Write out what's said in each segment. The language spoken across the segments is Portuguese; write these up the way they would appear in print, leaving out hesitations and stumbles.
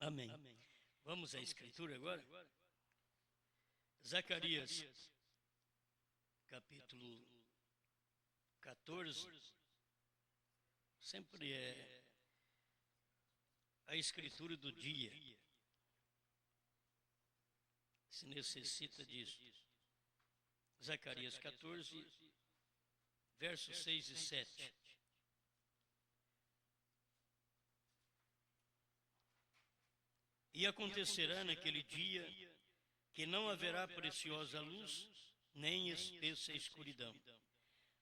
Amém. Vamos à Escritura agora? Zacarias, capítulo 14, sempre é a Escritura do dia. Se necessita disso. Zacarias 14, versos 6 e 7. E acontecerá naquele dia que não haverá preciosa luz, nem espessa escuridão.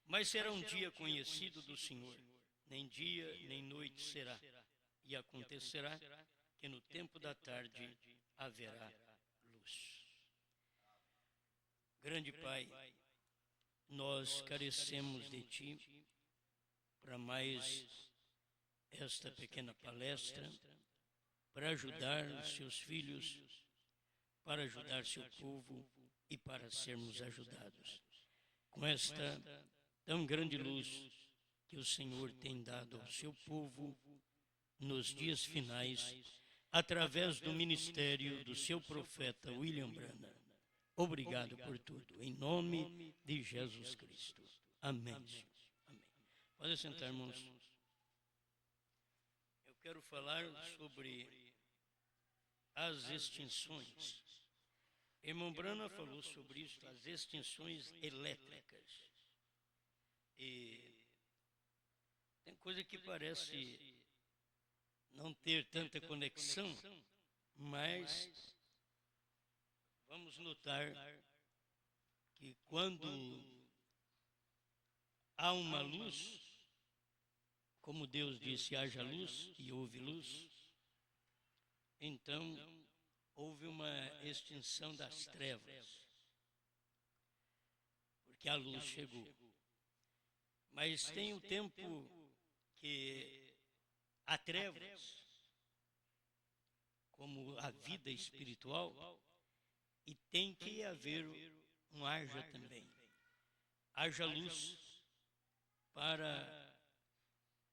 Mas será um dia conhecido do Senhor, nem dia nem noite será. E acontecerá que no tempo da tarde haverá luz. Grande Pai, nós carecemos de Ti para mais esta pequena palestra, para ajudar os Seus filhos, para ajudar Seu povo e para sermos ajudados. Com esta tão grande luz que o Senhor tem dado ao Seu povo nos dias finais, através do ministério do Seu profeta William Branham. Obrigado por tudo, em nome de Jesus Cristo. Amém. Amém. Pode sentar, irmãos. Eu quero falar sobre as extinções. Irmão Branham falou sobre isso, as extinções elétricas. E tem coisa que parece não ter tanta conexão, mas vamos notar que quando há uma luz, como Deus disse, haja luz e houve luz, então houve uma extinção das trevas, porque a luz chegou. Mas tem o tempo que há trevas, como a vida espiritual, e tem que haver um haja também. Haja luz para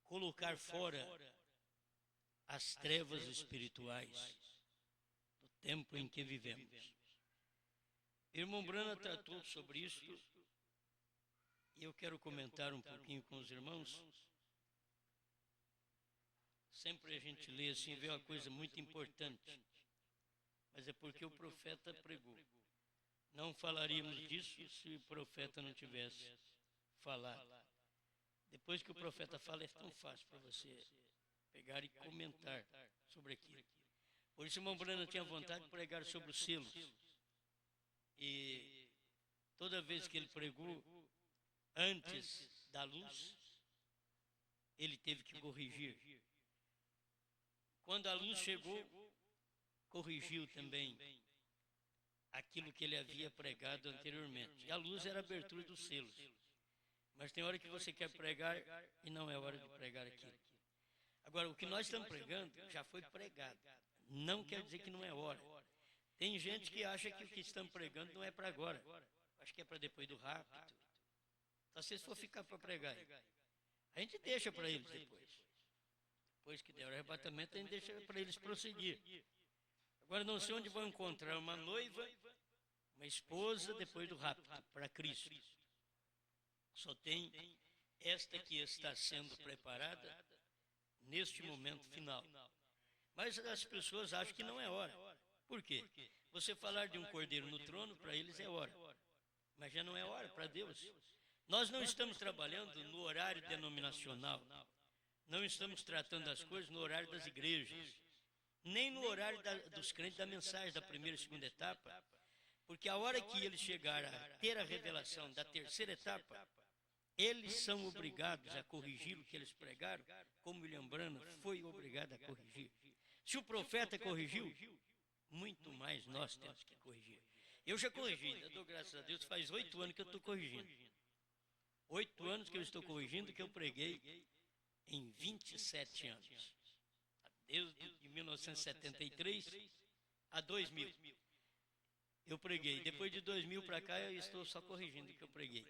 colocar fora as trevas espirituais do tempo em que vivemos. Irmão Branham tratou sobre isso e eu quero comentar um pouquinho com os irmãos. Sempre a gente lê assim, vê uma coisa muito importante, mas é porque o profeta pregou. Não falaríamos disso se o profeta não tivesse falado. Depois que o profeta fala, é tão fácil para você pegar e comentar sobre aquilo. Por isso, o irmão Branham tinha vontade de pregar sobre os selos. E toda vez que ele pregou antes da luz, ele teve que corrigir. Quando a luz chegou, corrigiu também aquilo que ele havia pregado anteriormente. E a luz era a abertura dos selos. Mas tem hora que você quer pregar e não é hora de pregar aquilo. Agora, o que nós estamos pregando já foi pregado. Não quer dizer que não é hora. Tem gente que acha que o que estamos pregando não é para agora. Acho que é para depois do rapto. Então, se for ficar para pregar, a gente deixa para eles depois. Depois que der o arrebatamento, a gente deixa para eles prosseguir. Agora, não sei onde vão encontrar uma noiva, uma esposa depois do rapto, para Cristo. Só tem esta que está sendo preparada neste momento final. Mas as pessoas acham que não é hora. Por quê? Você falar de um cordeiro no trono, para eles é hora. Mas já não é hora para Deus. Nós não estamos trabalhando no horário denominacional. Não estamos tratando as coisas no horário das igrejas. Nem no horário dos crentes da mensagem da primeira e segunda etapa. Porque a hora que eles chegarem a ter a revelação da terceira etapa, eles são obrigados a corrigir o que eles pregaram, como William Branham foi obrigado a corrigir. Se o profeta corrigiu, muito mais nós temos que corrigir. Eu já corrigi, eu dou graças a Deus, faz 8 anos que eu estou corrigindo. 8 anos que eu estou corrigindo, que eu preguei em 27 anos. Desde 1973 a 2000. Eu preguei. Depois de 2000 para cá, eu estou só corrigindo o que eu preguei.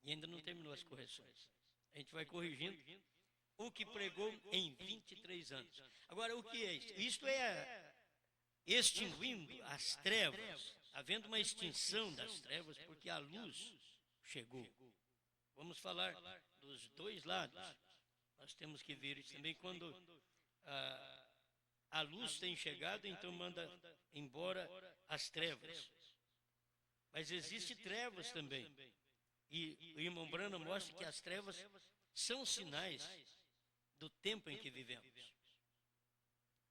E ainda não terminou as correções. A gente vai corrigindo o que pregou em 23 anos. Agora, o que é isso? Isto é extinguindo as trevas, havendo uma extinção das trevas, porque a luz chegou. Vamos falar dos dois lados. Nós temos que ver isso também. Quando a luz tem chegado, então manda embora as trevas. Mas existe trevas também. E o irmão Branham mostra que as trevas são sinais do tempo em que vivemos.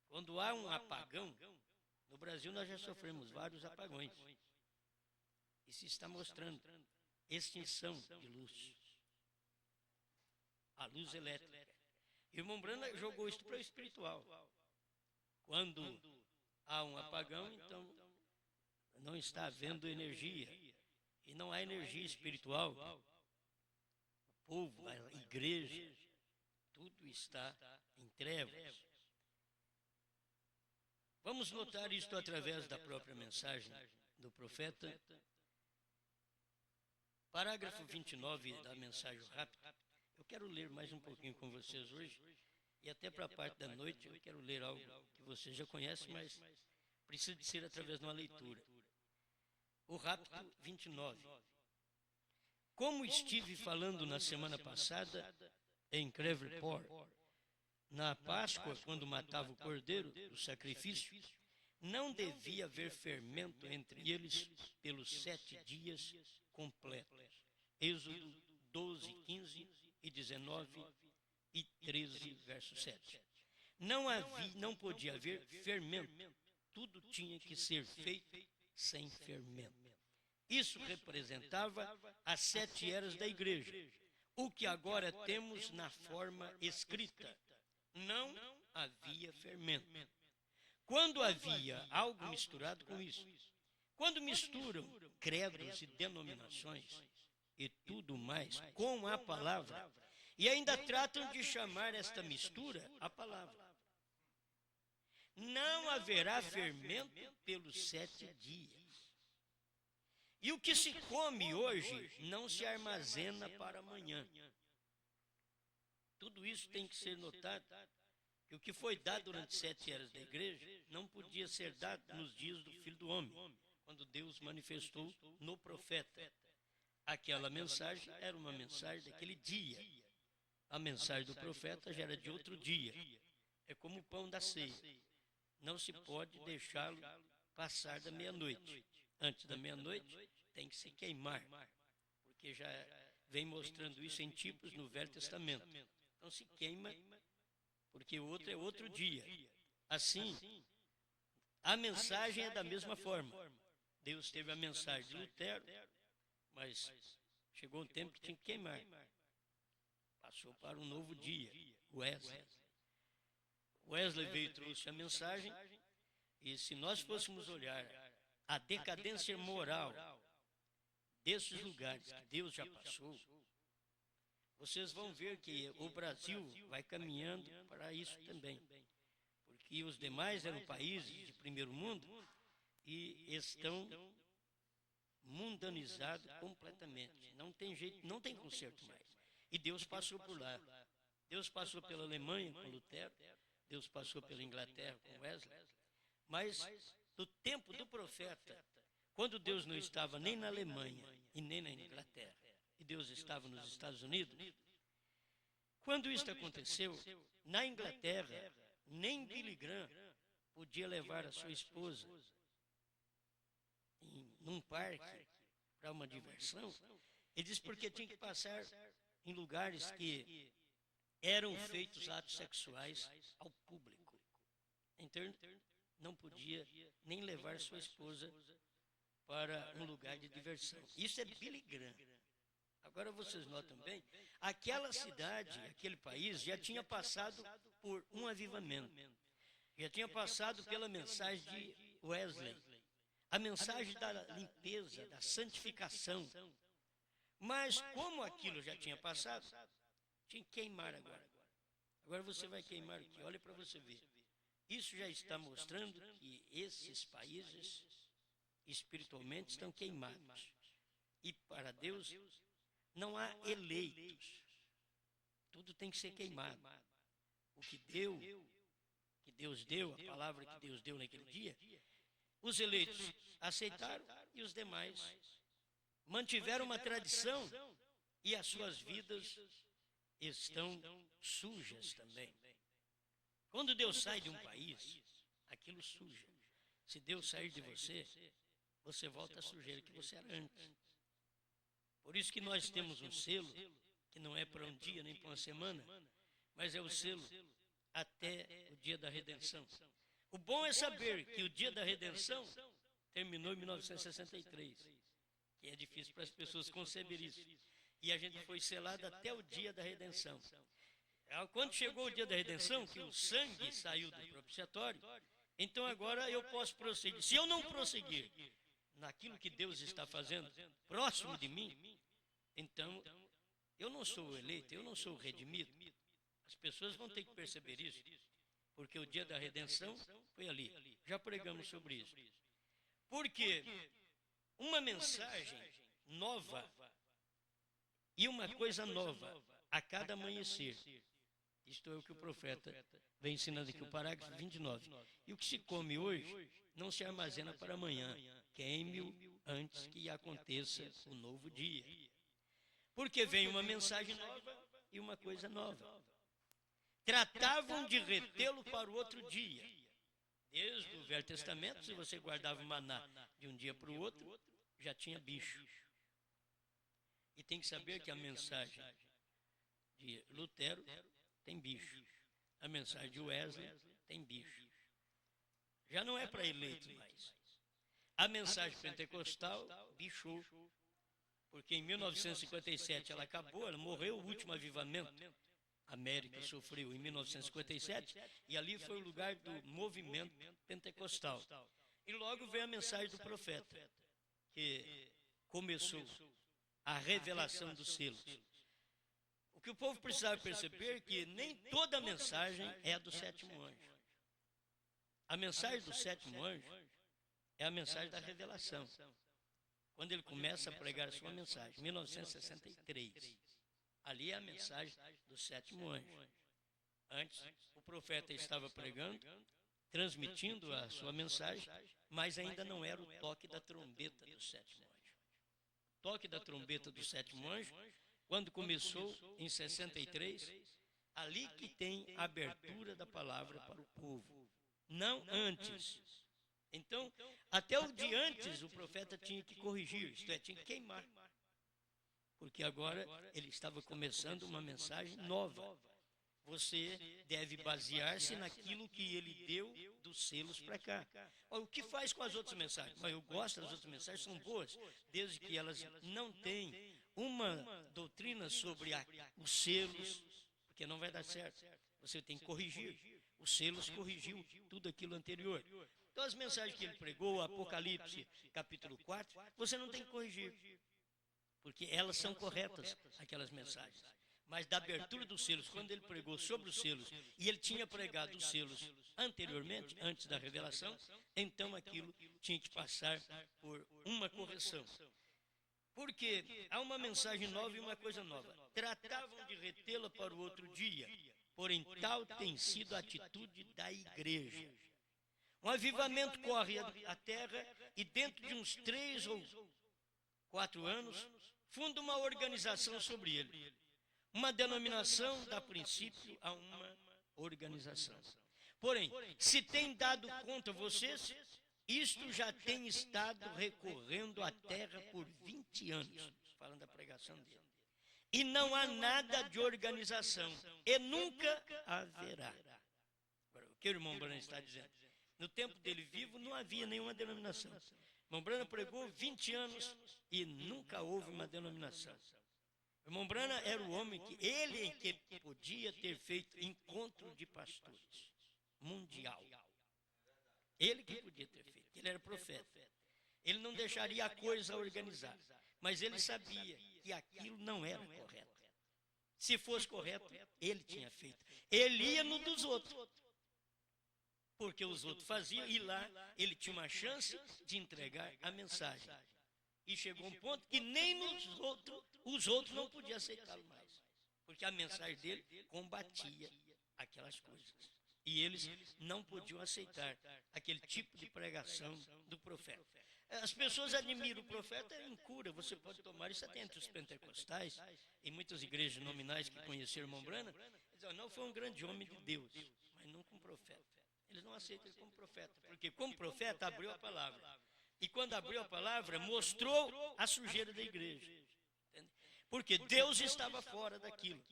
Quando há um apagão, no Brasil nós já sofremos vários apagões. E se está mostrando extinção de luz. A luz elétrica. E o irmão Branham jogou isso para o espiritual. Quando há um apagão, então não está havendo energia. E não há energia espiritual. O povo, a igreja, tudo está em trevas. Vamos notar isto através da própria mensagem do profeta. Parágrafo 29 da mensagem rápida. Eu quero ler mais um pouquinho com vocês hoje. E até para a parte da noite eu quero ler algo que vocês já conhecem, mas precisa de ser através de uma leitura. O rápido 29. Como estive falando na semana passada em Creveport, na Páscoa, quando matava o cordeiro do sacrifício, não devia haver fermento entre eles pelos 7 dias completos. Êxodo 12, 15 e 19 e 13, verso 7. Não podia haver fermento. Tudo tinha que ser feito sem fermento. Isso representava as 7 eras da igreja, o que agora temos na forma escrita. Não havia fermento. Quando havia algo misturado com isso, quando misturam credos e denominações e tudo mais com a palavra, e ainda tratam de chamar esta mistura a palavra, não haverá fermento pelos 7 dias. E o que se come hoje não se armazena para amanhã. Tudo isso tem que ser notado, que o que foi dado durante 7 eras da igreja não podia ser dado nos dias do Filho do Homem, quando Deus manifestou no profeta. Aquela mensagem era uma mensagem daquele dia. A mensagem do profeta já era de outro dia. É como o pão da ceia. Não se pode deixá-lo passar da meia-noite. Antes da meia-noite tem que se queimar, porque já vem mostrando isso em tipos no Velho Testamento. Então se queima, porque o outro é outro dia. Assim, a mensagem é da mesma forma. Deus teve a mensagem de Lutero, mas chegou um tempo que tinha que queimar. Passou para um novo dia, Wesley. Wesley veio e trouxe a mensagem, e se nós fôssemos olhar a decadência moral desses lugares que Deus já passou, vocês vão ver que o Brasil vai caminhando para isso também. Porque os demais eram países de primeiro mundo e estão mundanizados completamente. Não tem jeito, não tem conserto mais. E Deus passou por lá. Deus passou pela Alemanha com Lutero, Deus passou pela Inglaterra com Wesley. Mas no tempo do profeta, quando Deus não estava nem na Alemanha e nem na Inglaterra, e Deus estava nos Estados Unidos, quando isso aconteceu, na Inglaterra, nem Billy Graham podia levar a sua esposa num parque para uma diversão. Ele disse porque tinha que passar em lugares que eram feitos atos sexuais ao público. Então, não podia nem levar sua esposa para um lugar de diversão. Isso é Billy Graham. Agora vocês notam bem, aquela cidade, aquele país já tinha passado por um avivamento. Já tinha passado pela mensagem de Wesley. A mensagem da limpeza, da santificação. Mas como aquilo já tinha passado, tinha que queimar agora. Agora você vai queimar o quê? Olha para você ver. Isso já está mostrando que esses países espiritualmente estão queimados. E para Deus não há eleitos. Tudo tem que ser queimado. O que Deus deu, a palavra que Deus deu naquele dia, Os eleitos aceitaram e os demais mantiveram uma tradição e as suas vidas estão sujas também. Quando Deus sai de um país, aquilo suja. Se Deus sair de você, você volta à sujeira que você era antes. Por isso que nós temos um selo, que não é para um dia nem para uma semana, mas é o selo até o dia da redenção. O bom é saber que o dia da redenção terminou em 1963, que é difícil para as pessoas conceber isso. E a gente foi selado até o dia da redenção. Quando chegou o dia da redenção, que o sangue saiu do propiciatório, então agora eu posso prosseguir. Se eu não prosseguir naquilo que Deus está fazendo próximo de mim, então eu não sou o eleito, eu não sou o redimido. As pessoas vão ter que perceber isso, porque o dia da redenção foi ali. Já pregamos sobre isso. Porque uma mensagem nova e uma coisa nova a cada amanhecer. Isto é o que o profeta vem ensinando aqui, o parágrafo 29. E o que se come hoje não se armazena para amanhã. Queime-o antes que aconteça o novo dia. Porque vem uma mensagem nova e uma coisa nova. Tratavam de retê-lo para o outro dia. Desde o Velho Testamento, se você guardava o maná de um dia para o outro, já tinha bicho. E tem que saber que a mensagem de Lutero tem bicho. A mensagem de Wesley tem bicho. Já não é para eleitos mais. A mensagem pentecostal bichou. Porque em 1957 ela acabou, ela morreu, o último avivamento. A América sofreu em 1957 e ali foi o lugar do movimento pentecostal. E logo veio a mensagem do profeta, que começou a revelação dos selos. O que o povo precisava perceber é que nem toda mensagem é a do sétimo anjo. A mensagem do sétimo anjo é a mensagem da revelação. Quando ele começa a pregar a sua mensagem, 1963, ali é a mensagem do sétimo anjo. Antes, o profeta estava pregando, transmitindo a sua mensagem, mas ainda não era o toque da trombeta do sétimo anjo. O toque da trombeta do sétimo anjo, quando começou em 63, ali que tem a abertura da palavra para o povo, não antes. Então, até o dia antes, o profeta tinha que corrigir, isto é, tinha que queimar. Porque agora ele estava começando uma mensagem nova. Você deve basear-se naquilo que ele deu dos selos para cá. O que faz com as outras mensagens? Mas eu gosto das outras mensagens, são boas, desde que elas não têm uma doutrina sobre os selos, porque não vai dar certo. Você tem que corrigir. Os selos corrigiu tudo aquilo anterior. Então, as mensagens que ele pregou, Apocalipse, capítulo 4, você não tem que corrigir, porque elas são corretas, aquelas mensagens. Mas da abertura dos selos, quando ele pregou sobre os selos, e ele tinha pregado os selos anteriormente, antes da revelação, então aquilo tinha que passar por uma correção. Porque há uma mensagem nova e uma coisa nova. Tratavam de retê-la para o outro dia, porém tal tem sido a atitude da igreja. Um avivamento corre a terra e dentro de uns 3 ou 4 anos, funda uma organização sobre ele. Uma denominação dá princípio a uma organização. Porém, se tem dado conta vocês, isto já tem estado recorrendo à terra por 20 anos, falando da pregação dele. E não há nada de organização, e nunca haverá. Agora, o que o irmão Branham está dizendo? No tempo dele vivo não havia nenhuma denominação. O irmão Branham pregou 20 anos e nunca houve uma denominação. O irmão Branham era o homem que podia ter feito encontro de pastores mundial. Ele que podia ter feito, ele era profeta. Ele não deixaria a coisa organizada, mas ele sabia que aquilo não era correto. Se fosse correto, ele tinha feito. Ele ia no dos outros, porque os outros faziam, e lá ele tinha uma chance de entregar a mensagem. E chegou um ponto que nem os outros não podiam aceitá-lo mais, porque a mensagem dele combatia aquelas coisas. E eles não podiam aceitar aquele tipo de pregação do profeta. As pessoas admiram o profeta em cura, você pode tomar isso até entre os pentecostais, em muitas igrejas nominais que conheceram irmão Branham, dizem, não, foi um grande homem de Deus, mas não como profeta. Eles não aceitam ele como profeta, porque como profeta abriu a palavra. E quando abriu a palavra, mostrou a sujeira da igreja. Entende? Porque Deus estava fora daquilo.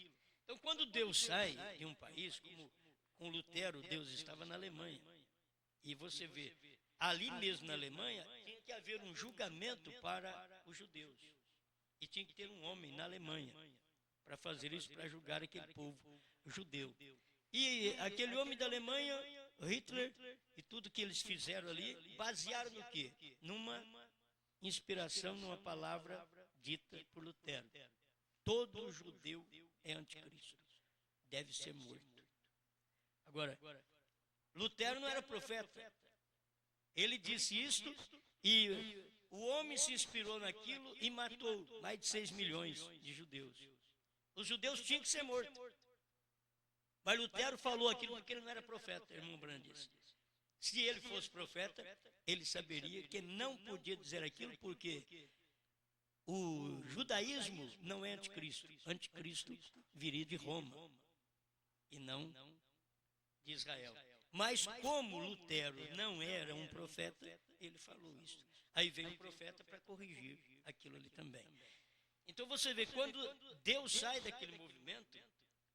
Então, quando Deus sai de um país, como com Lutero, Deus estava na Alemanha. E você vê, ali mesmo na Alemanha, tinha que haver um julgamento para os judeus. E tinha que ter um homem na Alemanha para fazer isso, para julgar aquele povo judeu. E aquele homem da Alemanha, Hitler, e tudo que eles fizeram ali, basearam no quê? Numa inspiração, numa palavra dita por Lutero. Todo judeu é anticristo, deve ser morto. Agora, Lutero não era profeta. Ele disse isto e o homem se inspirou naquilo e matou mais de 6 milhões de judeus. Os judeus tinham que ser mortos. Mas Lutero falou aquilo porque ele não era profeta, irmão Branham disse. Se ele fosse profeta, ele saberia que não podia dizer aquilo porque o judaísmo não é anticristo. Anticristo viria de Roma e não de Israel. Mas como Lutero não era um profeta, ele falou isso. Aí vem o profeta para corrigir aquilo ali também. Então você vê, quando Deus sai daquele movimento,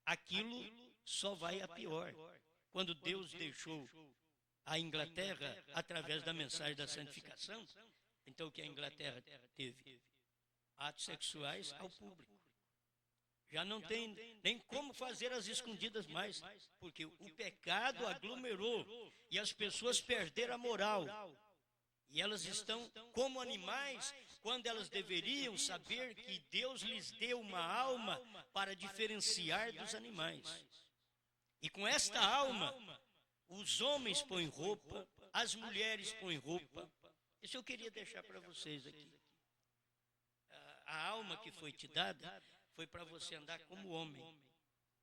aquilo só vai a pior. Quando Deus deixou a Inglaterra através da mensagem da santificação, então o que a Inglaterra teve? Atos sexuais ao público. Já não tem nem como fazer as escondidas mais, porque o pecado aglomerou e as pessoas perderam a moral. E elas estão como animais, quando elas deveriam saber que Deus lhes deu uma alma para diferenciar dos animais. E com esta alma, os homens põem roupa, as mulheres põem roupa. Isso eu queria deixar para vocês aqui. A alma que foi te dada foi para você andar como homem,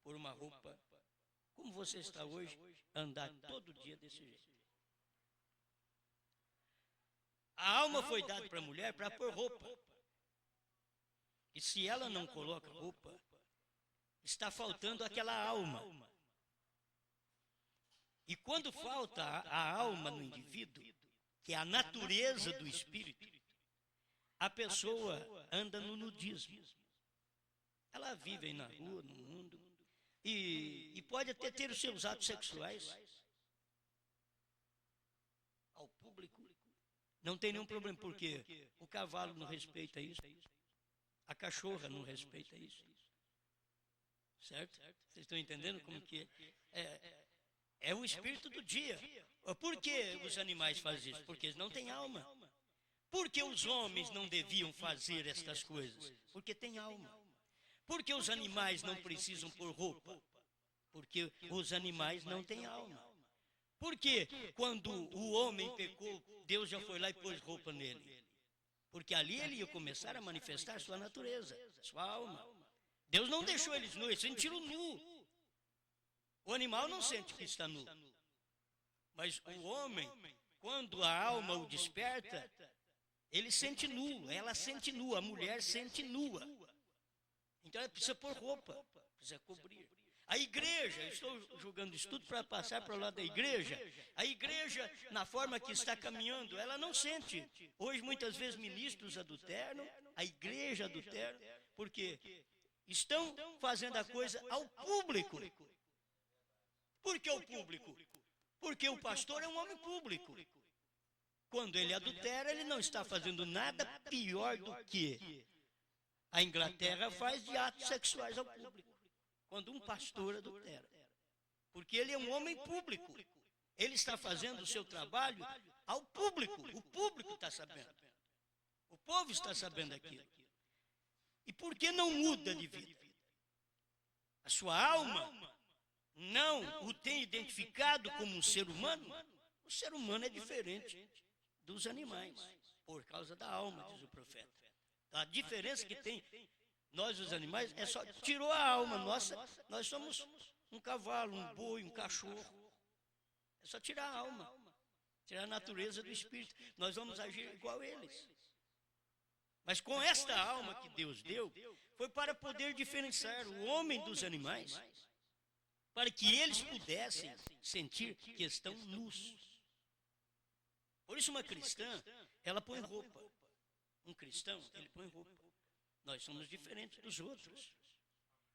por uma roupa, como você está hoje, andar todo dia desse jeito. A alma foi dada para a mulher para pôr roupa. E se ela não coloca roupa, está faltando aquela alma. E quando falta a alma no indivíduo, que é a natureza do espírito, a pessoa anda no nudismo. Ela vive na rua, no mundo, e pode até ter os seus atos sexuais ao público. Não tem nenhum problema, porque o cavalo não respeita isso, a cachorra não respeita isso. Certo? Vocês estão entendendo como que é? É o espírito do dia. Por que os animais fazem isso? Porque eles não têm alma. Por que os homens não deviam fazer estas coisas? Porque têm alma. Por que os animais não precisam pôr roupa? Porque os animais não têm alma. Por que quando o homem pecou, Deus já foi lá e pôs roupa nele? Porque ali ele ia começar a manifestar sua natureza, sua alma. Deus não deixou eles nus, eles sentiram nu. O animal não sente que está nu. Mas o homem, quando a alma o desperta, ele sente nu, ela sente nua, a mulher sente nua. Então ela precisa pôr roupa, precisa cobrir. A igreja, estou julgando isso tudo para passar para o lado da igreja. A igreja, na forma que está caminhando, ela não sente. Hoje, muitas vezes, ministros adulteram, a igreja adultera, porque estão fazendo a coisa ao público. Por que o público? Porque o pastor é um homem público. Quando ele adultera, ele não está fazendo nada pior do que a Inglaterra faz de atos sexuais ao público. Quando um pastor adultera. Porque ele é um homem público. Ele está fazendo o seu trabalho ao público. O público está sabendo. O povo está sabendo aquilo. E por que não muda de vida? A sua alma não o tem identificado como um ser humano? O ser humano é diferente dos animais, por causa da alma, diz o profeta. A diferença que tem nós, os animais, é só tirou a alma nossa, nós somos um cavalo, um boi, um cachorro. É só tirar a alma, tirar a natureza do espírito. Nós vamos agir igual a eles. Mas com esta alma que Deus deu, foi para poder diferenciar o homem dos animais, para que eles pudessem sentir que estão nus. Por isso uma cristã, ela põe roupa. Um cristão, ele põe roupa. Nós somos diferentes dos outros.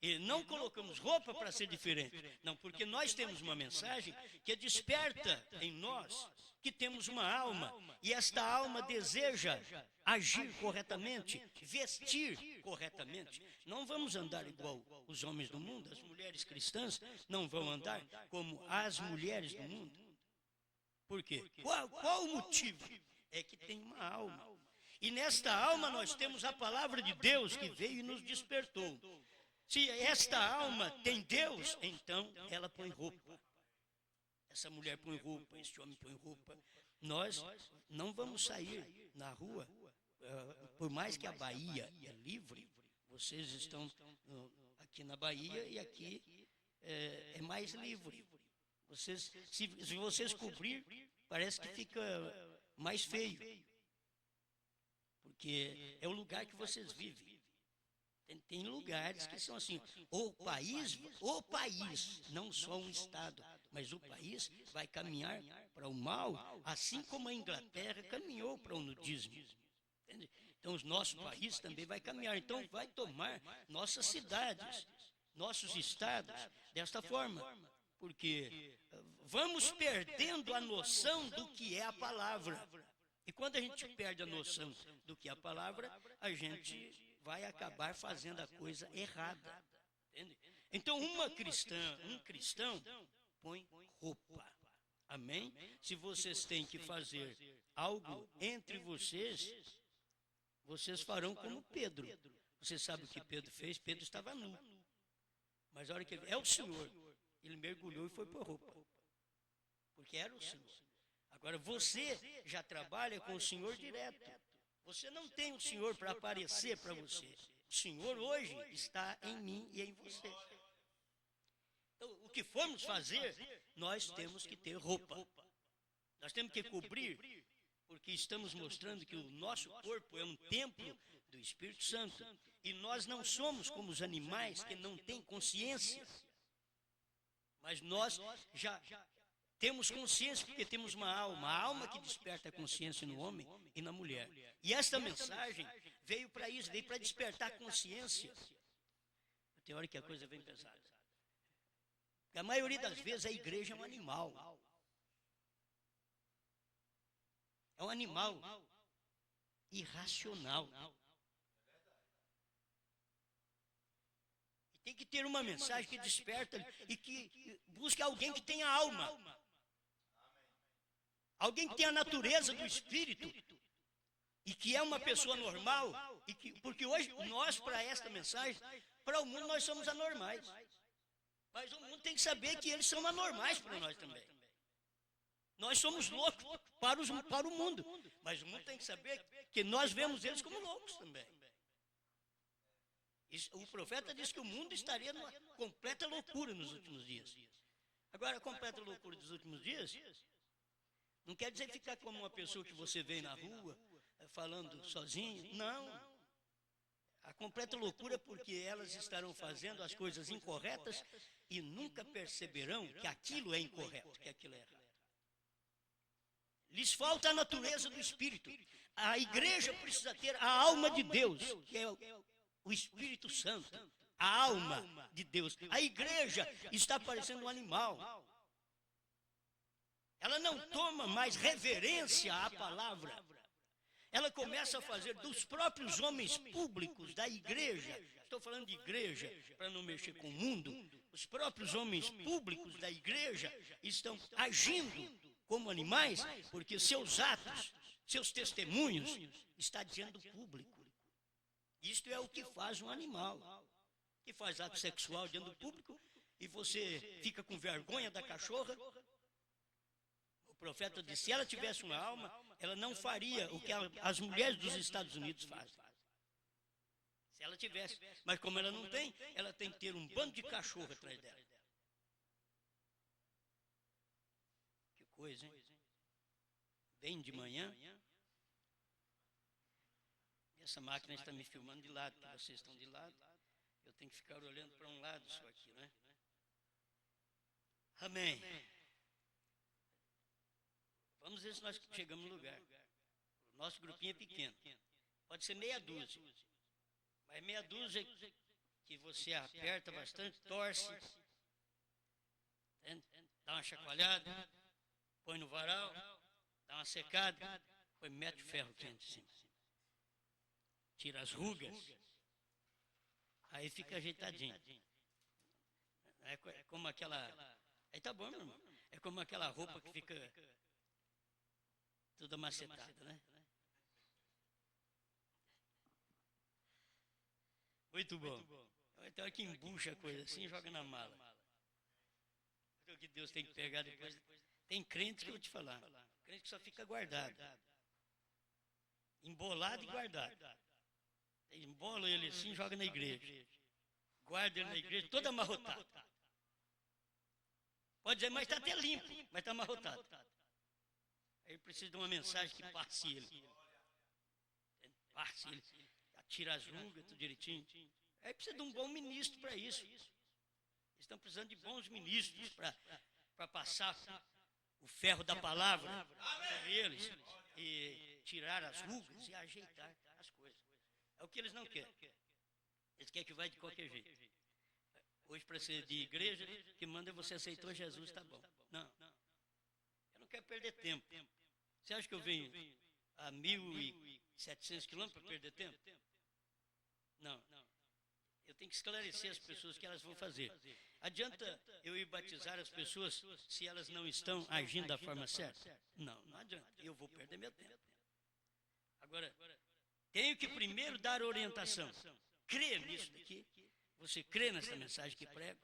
E não colocamos roupa para ser diferente. Não, porque nós temos uma mensagem que desperta em nós que temos uma alma. E esta alma deseja agir corretamente, vestir corretamente. Não vamos andar igual os homens do mundo, as mulheres cristãs não vão andar como as mulheres do mundo. Por quê? Qual o motivo? É que tem uma alma. E nesta alma nós temos a palavra de Deus que veio e nos despertou. Se esta alma tem Deus, então ela põe roupa. Essa mulher põe roupa, este homem põe roupa. Nós não vamos sair na rua, por mais que a Bahia é livre, vocês estão aqui na Bahia e aqui é mais livre. Se vocês cobrir, parece que fica mais feio. Porque é o lugar que vocês vivem. Tem lugares que são assim, o país, não só um estado, mas o país vai caminhar para o mal, assim como a Inglaterra caminhou para o nudismo. Entende? Então, o nosso país também vai caminhar. Então, vai tomar nossas cidades, nossos estados, desta forma. Porque vamos perdendo a noção do que é a palavra. E quando a gente perde a noção do que é a palavra, a gente vai acabar fazendo a coisa errada. Entende? Então, um cristão, põe roupa. Amém? Se vocês têm que fazer algo entre vocês, vocês farão como Pedro. Você sabe o que Pedro fez? Pedro estava nu. Mas a hora que ele é o Senhor, ele mergulhou e foi por roupa. Porque era o Senhor. Agora, você já trabalha com o Senhor direto. Você não tem o Senhor para aparecer para você. O Senhor hoje está em mim e em você. Então, o que formos fazer, nós temos que ter roupa. Nós temos que cobrir, porque estamos mostrando que o nosso corpo é um templo do Espírito Santo. E nós não somos como os animais que não têm consciência. Mas nós já temos consciência porque temos uma alma que desperta a consciência no homem e na mulher. E esta mensagem veio para isso, veio para despertar a consciência. Tem hora que a coisa vem pesada. Porque a maioria das vezes a igreja é um animal. É um animal irracional. E tem que ter uma mensagem que desperta e que busque alguém que tenha alma. Alguém que tem a natureza do Espírito e que é uma pessoa normal, porque hoje nós, para esta mensagem, para o mundo nós somos anormais. Mas o mundo tem que saber que eles são anormais para nós também. Nós somos loucos para o mundo, mas o mundo tem que saber que nós vemos eles como loucos também. O profeta disse que o mundo estaria numa completa loucura nos últimos dias. Agora, a completa loucura dos últimos dias não quer dizer ficar como uma pessoa que você vê na rua, falando sozinho. Não. A completa loucura é porque elas estarão fazendo as coisas incorretas e nunca perceberão que aquilo é incorreto, que aquilo é errado. Lhes falta a natureza do Espírito. A igreja precisa ter a alma de Deus, que é o Espírito Santo. A alma de Deus. A igreja está parecendo um animal. Ela não toma mais reverência à palavra. Ela começa a fazer dos próprios homens públicos da igreja, estou falando de igreja para não mexer com o mundo, os próprios homens públicos da igreja estão agindo como animais, porque seus atos, seus testemunhos, está dizendo público. Isto é o que faz um animal, que faz ato sexual dentro do público e você fica com vergonha da cachorra. O profeta disse, se ela tivesse uma alma, ela não faria o que as mulheres dos Estados Unidos fazem. Se ela tivesse. Mas como ela não tem, ela tem que ter um bando de cachorro atrás dela. coisa, hein? Bem de manhã. Essa máquina está me filmando de lado, porque vocês estão de lado. Eu tenho que ficar olhando para um lado só aqui, né? Amém. Vamos ver se nós chegamos no lugar. O nosso grupinho é pequeno. Pode ser meia dúzia. Mas meia dúzia que você aperta bastante, torce, dá uma chacoalhada, põe no varal, dá uma secada, depois mete o ferro quente em cima. Tira as rugas, aí fica ajeitadinho. É como aquela... Aí tá bom, meu irmão. É como aquela roupa que fica toda macetada, né? Muito bom. Então aqui embucha a coisa assim e joga na mala. O que Deus tem que pegar depois. Tem crente que eu vou te falar. Crente que só fica guardado. Embolado e guardado. Embola ele assim e joga na igreja. Guarda ele na igreja, todo amarrotado. Pode dizer, mas está até limpo, mas está amarrotado. Aí precisa de uma mensagem que passe ele. Passe ele. Tira as rugas, tudo direitinho. Aí precisa de um bom ministro para isso. Eles estão precisando de bons ministros para passar o ferro da palavra para eles e tirar as rugas e ajeitar as coisas. É o que eles não querem. Eles querem que vai de qualquer jeito. Hoje, para ser de igreja, que manda você aceitou Jesus, tá bom. Não. Eu não quero perder tempo. Você acha que eu venho a 1.700 quilômetros para perder tempo? Não. Eu tenho que esclarecer as pessoas que elas vão fazer. Adianta eu ir batizar as pessoas se elas não estão agindo da forma certa? Não adianta. Eu vou perder meu tempo. Agora, tenho que primeiro dar orientação. Crer nisso daqui. Você crê nessa mensagem que prego?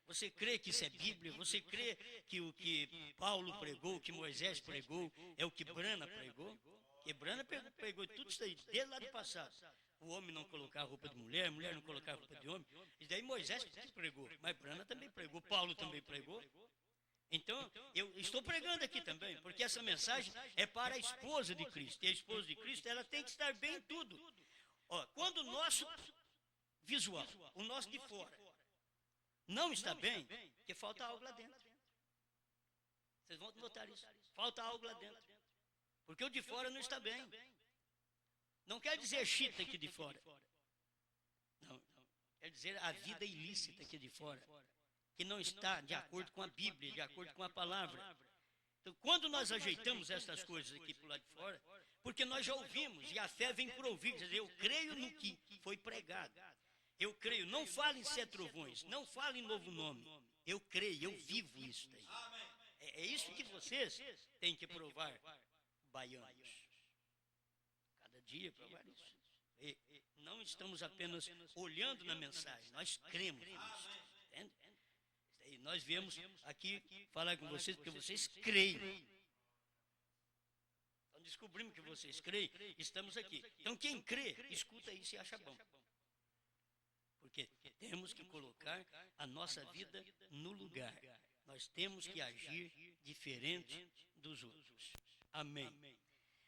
Você crê que isso é Bíblia? Você crê que o que Paulo pregou, o que Moisés pregou, é o que Brana pregou? Que Brana pregou tudo isso aí, desde lá do passado. O homem não colocar roupa de mulher, a mulher não colocar roupa de homem. E daí Moisés pregou, mas Brana também pregou, Paulo também pregou. Então, eu estou pregando aqui também, porque essa mensagem é para a esposa de Cristo. E a esposa de Cristo, ela tem que estar bem em tudo. Ó, quando o nosso visual, o nosso de fora, não está bem, porque falta algo lá dentro. Vocês vão notar isso. Falta algo lá dentro. Porque o de fora não está bem. Não quer dizer chita aqui de fora. Não. Quer dizer a vida ilícita aqui de fora. Que não está de acordo com a Bíblia, de acordo com a palavra. Então, quando nós ajeitamos essas coisas aqui para o lado de fora, porque nós já ouvimos, e a fé vem por ouvir. Quer dizer, eu creio no que foi pregado. Eu creio, não fala em sete trovões, não fala em novo nome. Eu creio, eu vivo isso daí. É isso que vocês têm que provar, baianos. Cada dia provar isso. E não estamos apenas olhando na mensagem, nós cremos nisso. Entende? E nós viemos aqui falar com vocês porque vocês creem. Então descobrimos que vocês creem, estamos aqui. Então quem crê, escuta isso e acha bom. Porque temos que colocar a nossa vida no lugar. Nós temos que agir diferente dos outros. Amém.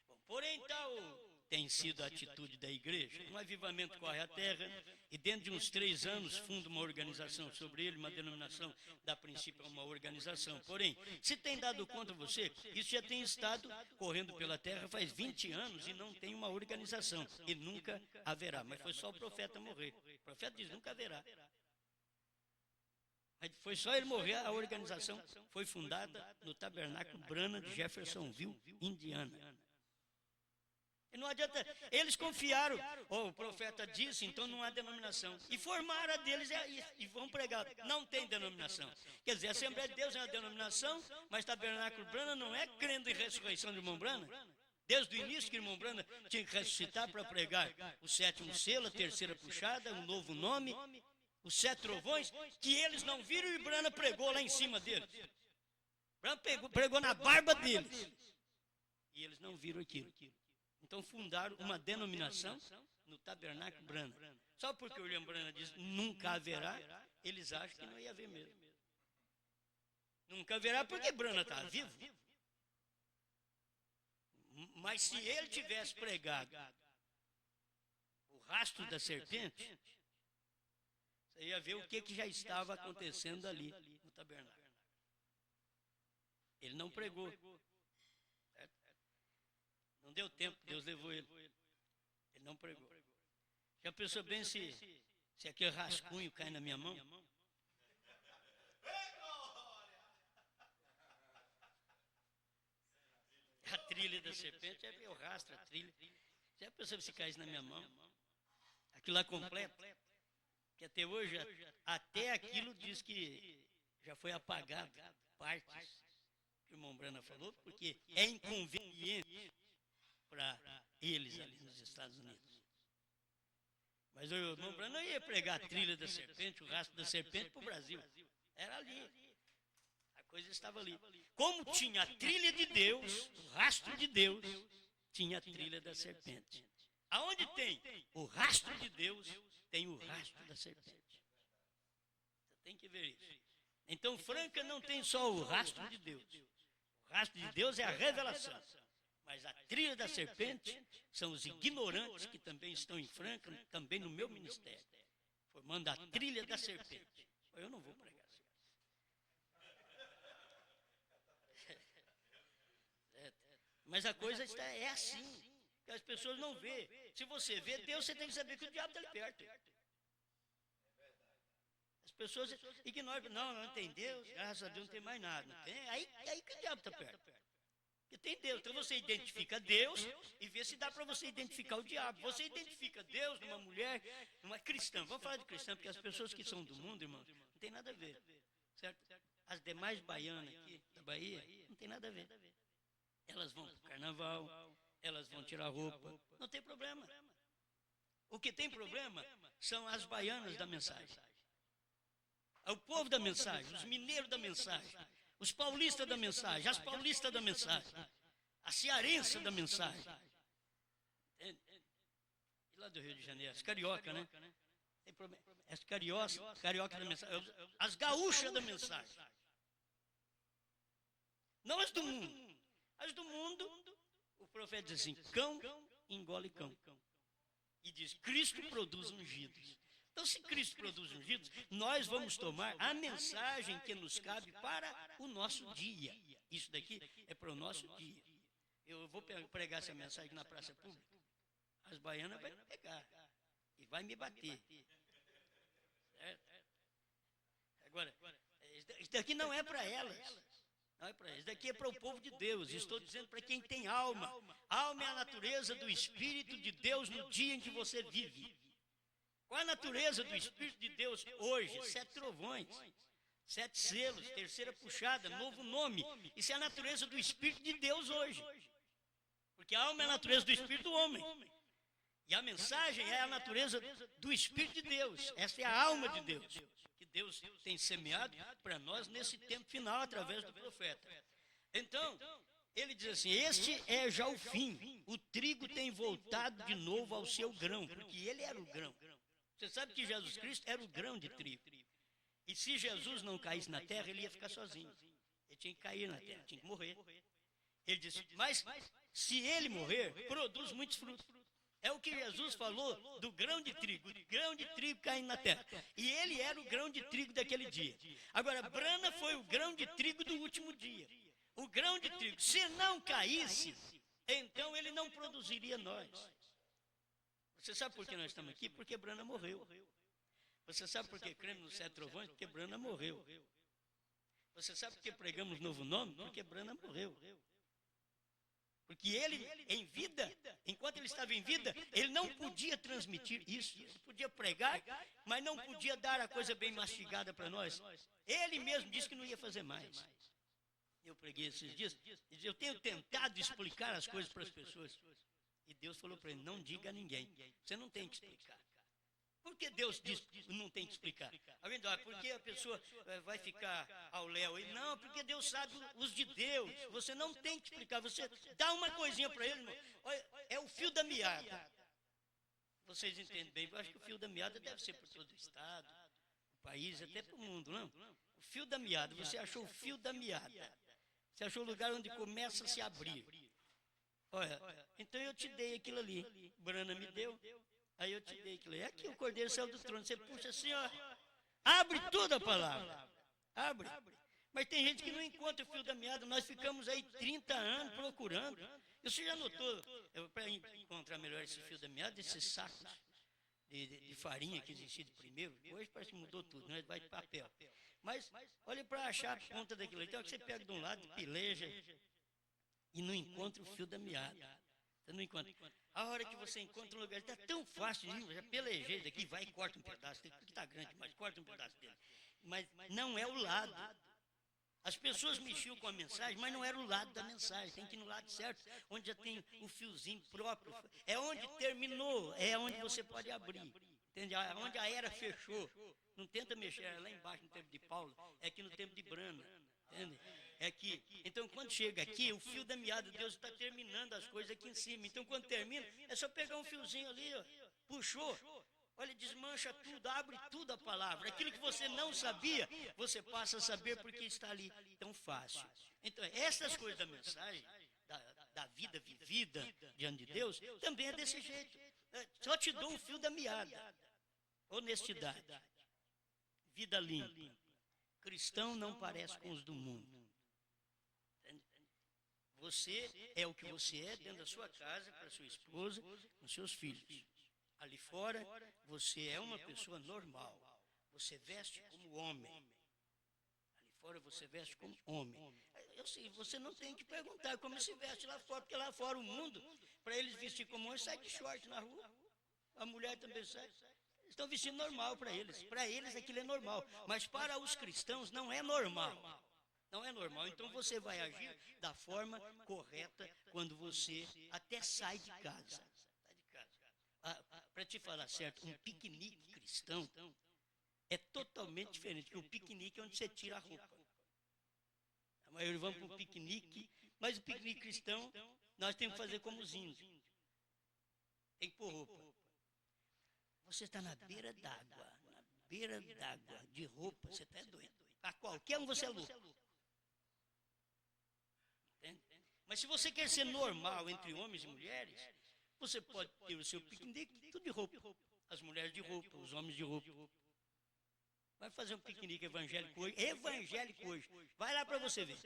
Bom, porém, tal tem sido a atitude da igreja. Um avivamento corre a terra e dentro de uns 3 anos funda uma organização sobre ele, uma denominação, dá princípio a uma organização. Porém, se tem dado conta você, isso já tem estado correndo pela terra faz 20 anos e não tem uma organização. E nunca haverá. Mas foi só o profeta morrer. O profeta diz, nunca haverá. Mas foi só ele morrer, a organização foi fundada no Tabernáculo Brana de Jeffersonville, Indiana. E não adianta, eles confiaram, o profeta disse, então não há denominação. E formaram a deles e vão pregar. Não tem denominação. Quer dizer, a Assembleia de Deus é uma denominação, mas Tabernáculo Brana não é crendo em ressurreição de irmão Brana. Desde o início que irmão Brana tinha que ressuscitar para pregar o 7º selo, a 3ª puxada, um novo nome, os 7 trovões, que eles não viram e Brana pregou lá em cima deles. Brana pregou na barba deles. E eles não viram aquilo. Então fundaram uma denominação no Tabernáculo Brana. Só porque o William Brana diz nunca haverá, eles acham que não ia haver mesmo. Nunca haverá porque Brana está vivo. Mas se ele tivesse pregado o rastro da serpente, você ia ver o que já estava acontecendo ali no tabernáculo. Ele não pregou. Certo? Não deu tempo, Deus levou ele. Ele não pregou. Já pensou bem se aquele rascunho cai na minha mão? A trilha da serpente, eu rastro a trilha. Já pensou se caísse na minha mão? Aquilo lá completo. Que até hoje, até aquilo diz que já foi apagado, partes, que o irmão Brana falou, porque é inconveniente para eles ali nos Estados Unidos. Mas o irmão Brana não ia pregar a trilha da serpente, o rastro da serpente para o Brasil. Era ali. A coisa estava ali. Como tinha a trilha de Deus, o rastro de Deus, tinha a trilha da serpente. Aonde tem o rastro de Deus, tem o rastro da serpente. Você tem que ver isso. Então, Franca não tem só o rastro de Deus. O rastro de Deus é a revelação. Mas a trilha da serpente são os ignorantes que também estão em Franca, também no meu ministério, formando a trilha da serpente. Eu não vou pregar assim. Mas a coisa é assim. Que as pessoas não vê. Se você vê Deus, você tem que saber que o diabo está ali perto. As pessoas ignoram. Não tem Deus, graças a Deus não tem mais nada. Não tem, aí que o diabo está perto. Porque tem Deus. Então você identifica Deus e vê se dá para você identificar o diabo. Você identifica Deus numa mulher, numa cristã. Vamos falar de cristã, porque as pessoas que são do mundo, irmãos, não tem nada a ver. Certo? As demais baianas aqui da Bahia, não tem nada a ver. Elas vão para o carnaval, elas vão tirar roupa, não tem problema. O que tem problema são as baianas da mensagem. O povo da mensagem, os mineiros da mensagem, os paulistas da mensagem, as paulistas da mensagem, a cearense da mensagem. E lá do Rio de Janeiro, as carioca, né? Tem problema. As carioca da mensagem, as gaúchas da mensagem. Não as do mundo. As do mundo, o profeta diz assim, cão engole cão. E diz, Cristo produz ungidos. Então, se Cristo produz ungidos, nós vamos tomar a mensagem que nos cabe para o nosso dia. Isso daqui é para o nosso dia. Eu vou pregar essa mensagem na praça pública. As baianas vão pegar e vai me bater. Certo? Agora, isso daqui não é para elas. Não é para eles. Isso daqui é para o povo de Deus. Estou dizendo para quem tem alma. Alma é a natureza do Espírito de Deus no dia em que você vive. Qual a natureza do Espírito de Deus hoje? 7 trovões, 7 selos, terceira puxada, novo nome. Isso é a natureza do Espírito de Deus hoje. Porque a alma é a natureza do Espírito do homem. E a mensagem é a natureza do Espírito de Deus. Essa é a alma de Deus. Que Deus tem semeado para nós nesse tempo final, através do profeta. Então, ele diz assim, este é já o fim. O trigo tem voltado de novo ao seu grão, porque ele era o grão. Você sabe que Jesus Cristo era o grão de trigo. E se Jesus não caísse na terra, ele ia ficar sozinho. Ele tinha que cair na terra, tinha que morrer. Ele disse, mas se ele morrer, produz muitos frutos. É o que Jesus falou do grão de trigo. O grão de trigo caindo na terra. E ele era o grão de trigo daquele dia. Agora, Brana foi o grão de trigo do último dia. O grão de trigo, se não caísse, então ele não produziria nós. Você sabe por que nós estamos aqui? Porque Brana morreu. Você sabe por que cremos nos 7 trovões? Porque Brana morreu. Você sabe por que pregamos novo nome? Porque Brana morreu. Porque ele, em vida, enquanto ele estava em vida, ele não podia transmitir isso. Ele podia pregar, mas não podia dar a coisa bem mastigada para nós. Ele mesmo disse que não ia fazer mais. Eu preguei esses dias, e eu tenho tentado explicar as coisas para as pessoas. E Deus falou para ele, não diga a ninguém. Você não tem que explicar. Por que Deus diz que não tem que explicar? Alguém diz, porque a pessoa vai ficar ao léu? Não, porque Deus sabe os de Deus. Você não tem que explicar. Você dá uma coisinha para ele, irmão. É o fio da meada. Vocês entendem bem. Eu acho que o fio da meada deve ser por todo o estado, o país, até para o mundo, não? O fio da meada. Você achou o fio da meada. Você achou o lugar onde começa a se abrir. Olha, então eu te dei aquilo ali. Brana me deu, aí eu te dei aquilo ali. Aqui o cordeiro saiu do trono, você puxa assim, ó. Abre toda a palavra. Abre. Mas tem gente que não encontra o fio da meada. Nós ficamos aí 30 anos procurando. Você já notou, para encontrar melhor esse fio da meada, esses sacos de farinha que existia de primeiro, hoje parece que mudou tudo, né? Vai de papel. Mas olha para achar a ponta daquilo. Então você pega de um lado, peleja e não encontra o fio da meada. Você não encontra. A hora que você encontra um lugar, está tão fácil, já pelejei daqui, vai e corta um pedaço dele, porque está grande, mas corta um pedaço dele. Mas não é o lado. As pessoas mexiam com a mensagem, mas não era o lado da mensagem, tem que ir no lado certo, onde já tem o fiozinho próprio. É onde terminou, é onde você pode abrir. Entende? Onde a era fechou. Não tenta mexer, é lá embaixo no tempo de Paulo, é aqui no tempo de Brana. Entende? É aqui. Então, quando chega aqui, o fio da meada, Deus está terminando as coisas aqui em cima. Então, quando termina, é só pegar um fiozinho ali, ó, puxou. Olha, desmancha tudo, abre tudo a palavra. Aquilo que você não sabia, você passa a saber porque está ali tão fácil. Então, essas coisas da mensagem, da vida vivida diante de Deus, também é desse jeito. Só te dou um fio da meada. Honestidade. Vida limpa. Cristão não parece com os do mundo. Você é o que você é dentro da sua casa, para sua esposa, com seus filhos. Ali fora, você é uma pessoa normal. Você veste como homem. Ali fora, você veste como homem. Eu sei, você não tem que perguntar como se veste lá fora, porque lá fora o mundo, para eles vestir como homem, sai de short na rua. A mulher também sai. Estão vestindo normal para eles. Para eles aquilo é normal. Mas para os cristãos não é normal. Não é normal. Então você vai agir da forma correta quando você até sai de casa. Para te falar certo, um piquenique cristão é totalmente diferente, porque o piquenique é onde você tira a roupa. A maioria vão para o piquenique, mas o piquenique cristão nós temos que fazer como os índios. Tem que pôr roupa. Você está na beira d'água, de roupa, você está doido. Para qualquer um você é louco. Entende? Mas se você quer ser normal entre homens e mulheres, você pode ter o seu piquenique, tudo de roupa. As mulheres de roupa, os homens de roupa. Vai fazer um piquenique evangélico hoje. Vai lá para você ver.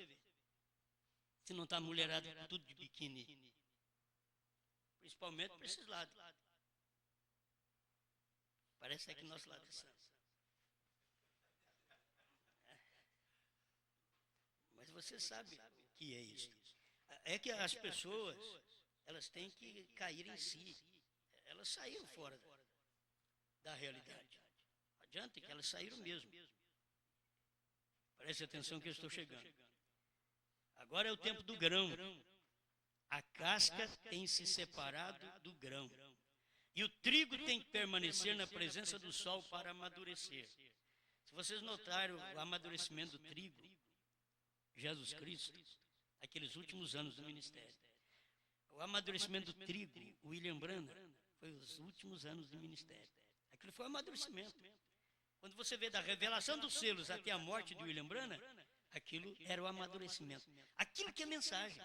Se não está mulherada tudo de biquíni. Principalmente para esses lados. Parece que nosso lado é santo. Mas você sabe o que é isso. É que as pessoas, elas têm que cair em si. Elas saíram fora da realidade. Não adianta que elas saíram mesmo. Preste atenção que eu estou chegando. Agora é o tempo do grão. A casca tem se separado do grão. E o trigo tem que permanecer na presença do sol para amadurecer. Se vocês notaram o amadurecimento do trigo, Jesus Cristo, aqueles últimos anos do ministério. O amadurecimento do trigo, William Branham, foi os últimos anos do ministério. Aquilo foi o amadurecimento. Quando você vê da revelação dos selos até a morte de William Branham, aquilo era o amadurecimento. Aquilo que é mensagem.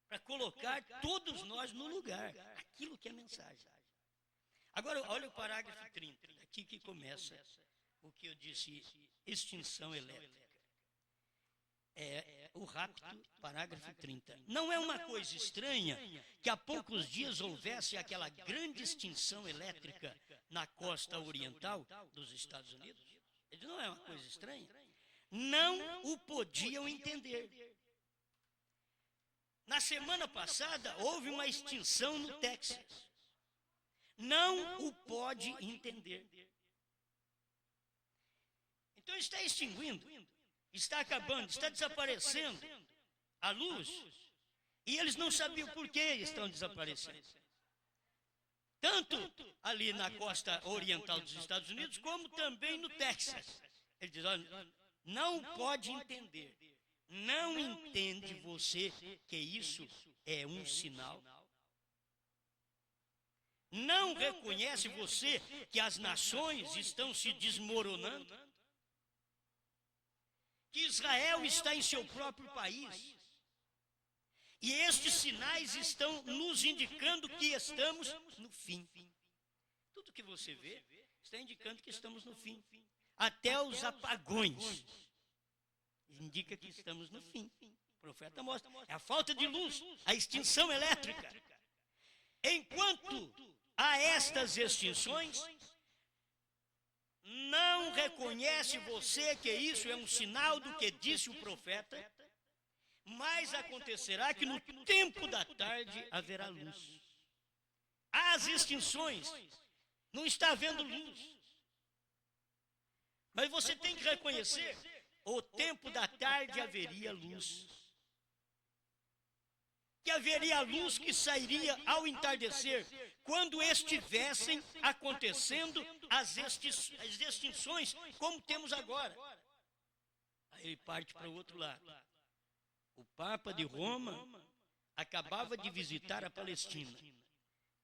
Para colocar todos nós no lugar. Aquilo que é mensagem. Agora, olha o parágrafo 30, aqui que começa o que eu disse, extinção elétrica. É o rápido parágrafo 30. Não é uma coisa estranha que há poucos dias houvesse aquela grande extinção elétrica na costa oriental dos Estados Unidos? Ele não é uma coisa estranha. Não o podiam entender. Na semana passada, houve uma extinção no Texas. Não o pode entender. Então está extinguindo, está acabando, está desaparecendo a luz. E eles não sabiam por que estão desaparecendo. Tanto ali na costa oriental dos Estados Unidos, como também no Texas. Ele diz, olha, não pode entender. Não entende você que isso é um sinal? Não reconhece você que as nações estão se desmoronando? Que Israel está em seu próprio país? E estes sinais estão nos indicando que estamos no fim. Tudo que você vê está indicando que estamos no fim. Até os apagões indica que estamos no fim. O profeta mostra. É a falta de luz, a extinção elétrica. Enquanto há estas extinções, não reconhece você que isso é um sinal do que disse o profeta, mas acontecerá que no tempo da tarde haverá luz. As extinções, não está havendo luz. Mas você tem que reconhecer, o tempo da tarde haveria luz. Que haveria luz que sairia ao entardecer, quando estivessem acontecendo as extinções, como temos agora. Aí ele parte para o outro lado. O Papa de Roma acabava de visitar a Palestina.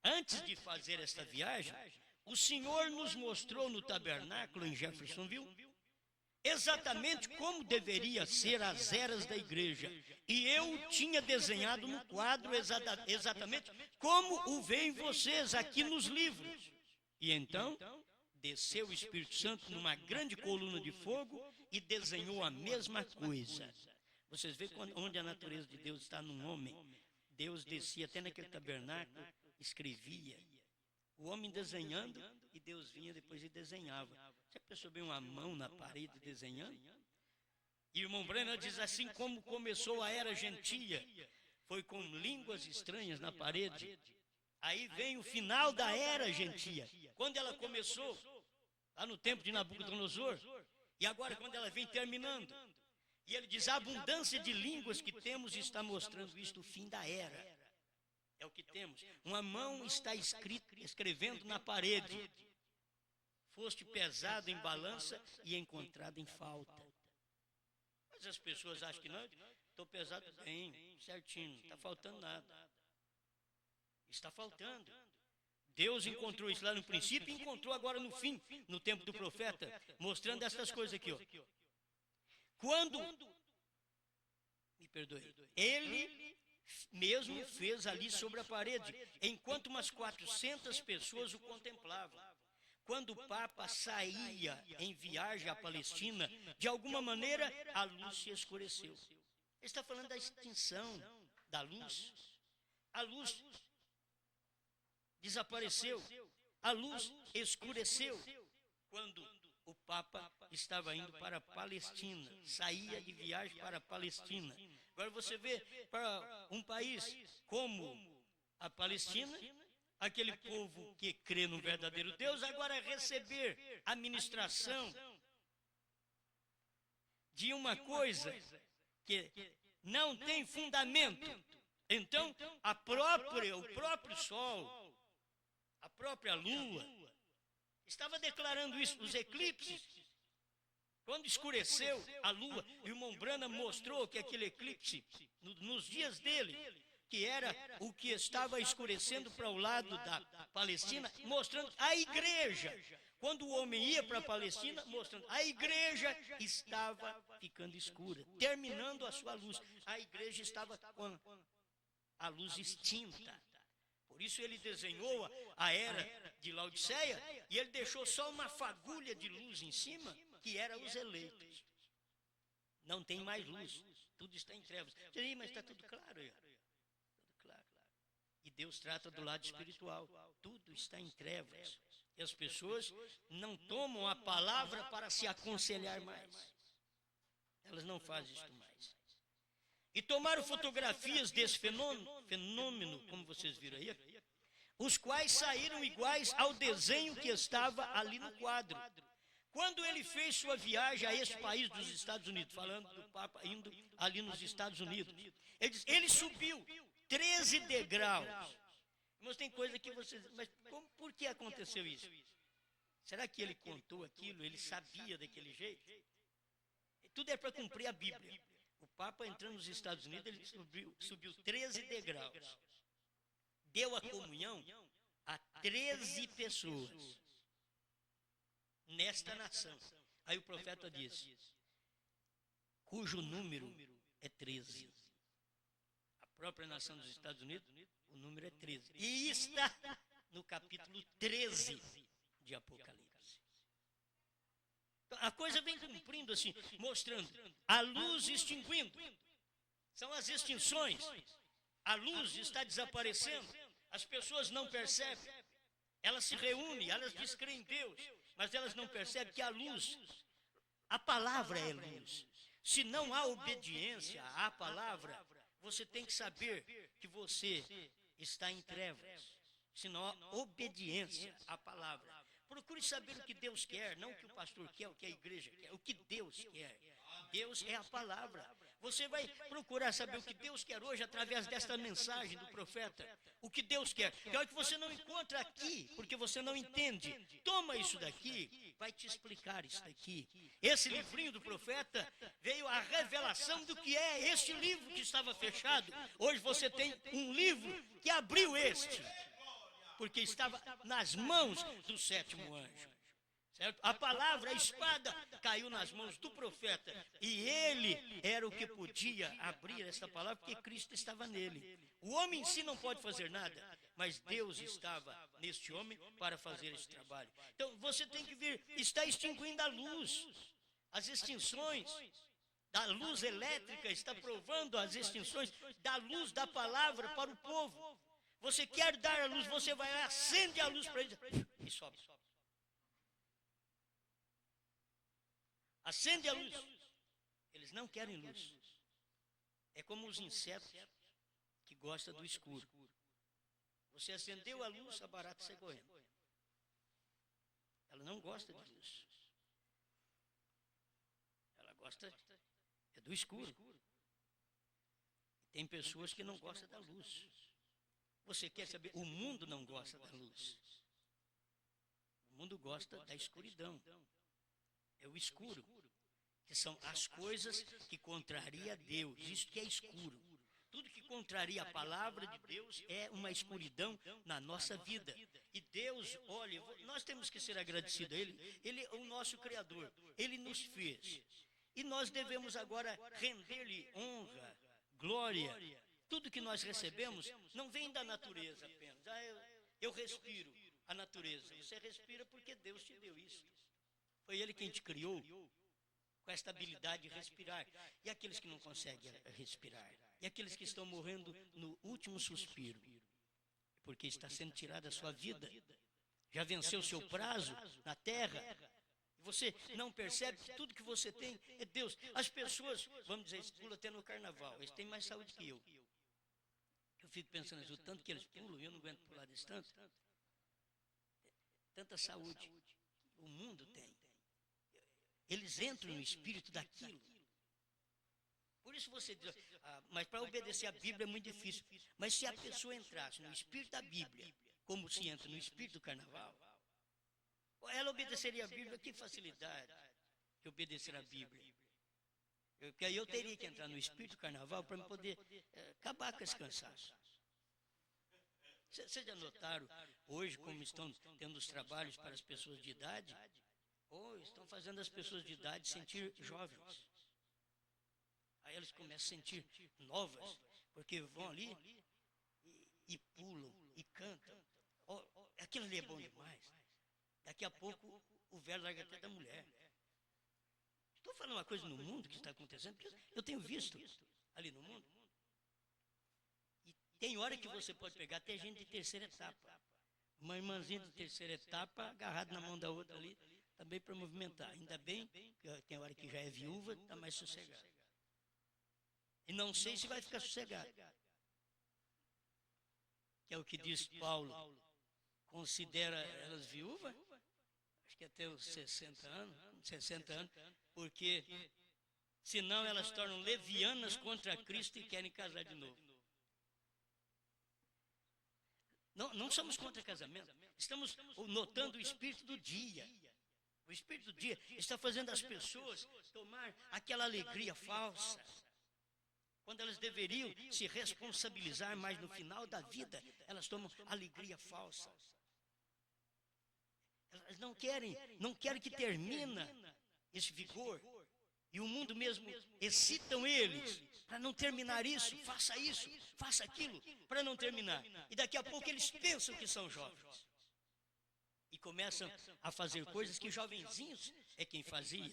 Antes de fazer esta viagem, o Senhor nos mostrou no tabernáculo em Jeffersonville exatamente como deveria ser as eras da igreja. E eu tinha desenhado no quadro exatamente como o veem vocês aqui nos livros. E então, desceu o Espírito Santo numa grande coluna de fogo e desenhou a mesma coisa. Vocês veem onde a natureza de Deus está num homem. Deus descia até naquele tabernáculo, escrevia. O homem desenhando e Deus vinha depois e desenhava. Você percebeu uma mão na parede desenhando? E o irmão Brennan diz assim, como começou a era gentia, foi com línguas estranhas na parede. Aí vem o final da era gentia. Quando ela começou, lá no tempo de Nabucodonosor, e agora quando ela vem terminando. E ele diz, a abundância de línguas que temos está mostrando isto, o fim da era. É o que temos. Uma mão está escrevendo na parede. Foste pesado em balança e encontrado em falta. Mas as pessoas acham que não. Estou pesado bem, certinho, não está faltando nada. Está faltando. Deus encontrou isso lá no princípio e encontrou agora no fim, no tempo do profeta, mostrando essas coisas aqui. Ó. Quando, me perdoe, ele mesmo fez ali sobre a parede, enquanto umas 400 pessoas o contemplavam. Quando o Papa saía em viagem à Palestina, de alguma maneira a luz se escureceu. Ele está falando da extinção da luz. A luz desapareceu, a luz escureceu quando o Papa estava indo para a Palestina, saía de viagem para a Palestina. Agora você vê, para um país como a Palestina, aquele povo que crê no verdadeiro Deus, agora receber a ministração de uma coisa que não tem fundamento. Então, o próprio sol, a própria lua, estava declarando isso, os eclipses. Quando escureceu a lua, e o irmão Branham mostrou que aquele eclipse, nos dias dele, que era o que estava escurecendo para o lado da Palestina, mostrando a igreja. Quando o homem ia para a Palestina, mostrando a igreja estava ficando escura, terminando a sua luz. A igreja estava com a luz extinta. Por isso ele desenhou a era de Laodiceia e ele deixou só uma fagulha de luz em cima, que era os eleitos. Não tem mais luz, tudo está em trevas. Mas está tudo claro. Tudo claro. E Deus trata do lado espiritual. Tudo está em trevas. E as pessoas não tomam a palavra para se aconselhar mais. Elas não fazem isto mais. E tomaram fotografias desse fenômeno, como vocês viram aí, os quais saíram iguais ao desenho que estava ali no quadro. Quando ele fez sua viagem a este país dos Estados Unidos, falando do Papa indo ali nos Estados Unidos, ele subiu 13 degraus. Mas tem coisa que vocês... Mas por que aconteceu isso? Será que ele contou aquilo? Ele sabia daquele jeito? Tudo é para cumprir a Bíblia. O Papa entrando nos Estados Unidos, ele subiu 13 degraus. Deu a comunhão a 13 pessoas nesta nação. Aí o profeta disse, cujo número é 13. própria nação dos Estados Unidos, o número é 13. E está no capítulo 13 de Apocalipse. Então, a coisa vem cumprindo assim, mostrando a luz extinguindo. São as extinções. A luz está desaparecendo. As pessoas não percebem. Elas se reúnem, elas dizem que creem em Deus, mas elas não percebem que a luz, a palavra é luz. Se não há obediência à palavra, você tem que saber que você está em trevas. Se não há obediência à palavra. Procure saber o que Deus quer, não o que o pastor quer, o que a igreja quer, o que Deus quer. Deus é a palavra. Você vai procurar saber o que Deus quer hoje através desta mensagem do profeta. O que Deus quer. Que é o que você não encontra aqui, porque você não entende. Toma isso daqui, vai te explicar isso daqui. Esse livrinho do profeta veio a revelação do que é este livro que estava fechado. Hoje você tem um livro que abriu este, porque estava nas mãos do sétimo anjo. Certo? A palavra, a espada, caiu nas mãos do profeta. E ele era o que podia abrir essa palavra, porque Cristo estava nele. O homem em si não pode fazer nada, mas Deus estava neste homem para fazer esse trabalho. Então, você tem que ver, está extinguindo a luz. As extinções da luz elétrica, está provando as extinções da luz da palavra para o povo. Você quer dar a luz, você vai lá, acende a luz para ele e sobe. Acende a luz. Eles não querem luz. É como os insetos que gostam do escuro. Você acendeu a luz, a barata sai correndo. Ela não gosta de luz. Ela gosta do escuro. Tem pessoas que não gostam da luz. Você quer saber? O mundo não gosta da luz. O mundo gosta da escuridão. É o escuro, que são as coisas que contraria Deus. Isso que é escuro. Tudo que contraria a palavra de Deus é uma escuridão na nossa vida. E Deus, olha, nós temos que ser agradecidos a Ele. Ele é o nosso Criador. Ele nos fez. E nós devemos agora render-lhe honra, glória. Tudo que nós recebemos não vem da natureza apenas. Eu respiro a natureza. Você respira porque Deus te deu isso. Foi Ele quem te criou com esta habilidade de respirar. E aqueles que não conseguem respirar? E aqueles que estão morrendo no último suspiro? Porque está sendo tirada a sua vida. Já venceu o seu prazo na terra. Você não percebe que tudo que você tem é Deus. As pessoas, vamos dizer, eles pulam até no carnaval. Eles têm mais saúde que eu. Eu fico pensando assim, o tanto que eles pulam, eu não aguento pular desse tanto. Tanta saúde. O mundo tem. Eles entram no espírito daquilo. Por isso você diz, mas para obedecer a Bíblia é muito difícil. Mas se a pessoa entrasse no espírito da Bíblia, como se entra no espírito do carnaval, ela obedeceria a Bíblia. Que facilidade de obedecer a Bíblia. Porque aí eu teria que entrar no espírito do carnaval para poder acabar com esse cansaço. Vocês já notaram hoje como estão tendo os trabalhos para as pessoas de idade? Ou estão fazendo as pessoas de idade sentir jovens. Aí eles começam a sentir novas, porque vão ali e pulam, e cantam. Aquilo ali é bom demais. Daqui a pouco o velho larga até da mulher. Estou falando uma coisa no mundo que está acontecendo, porque eu tenho visto ali no mundo. E tem hora que você pode pegar até gente de terceira etapa. Uma irmãzinha de terceira etapa agarrada na mão da outra ali, também para movimentar. Ainda bem que tem hora que já é viúva, está mais sossegado. E não sei se vai ficar sossegado. Que é o que diz Paulo. Considera elas viúvas, acho que até os 60 anos, porque senão elas se tornam levianas contra Cristo e querem casar de novo. Não somos contra casamento, estamos notando o espírito do dia. O espírito do dia está fazendo as pessoas tomar aquela alegria falsa, quando elas deveriam se responsabilizar mais no final da vida, elas tomam alegria falsa. Elas não querem que termine esse vigor. E o mundo mesmo excitam eles para não terminar isso, faça aquilo, para não terminar. E daqui a pouco eles pensam que são jovens. E começam a fazer coisas que jovenzinhos é quem fazia.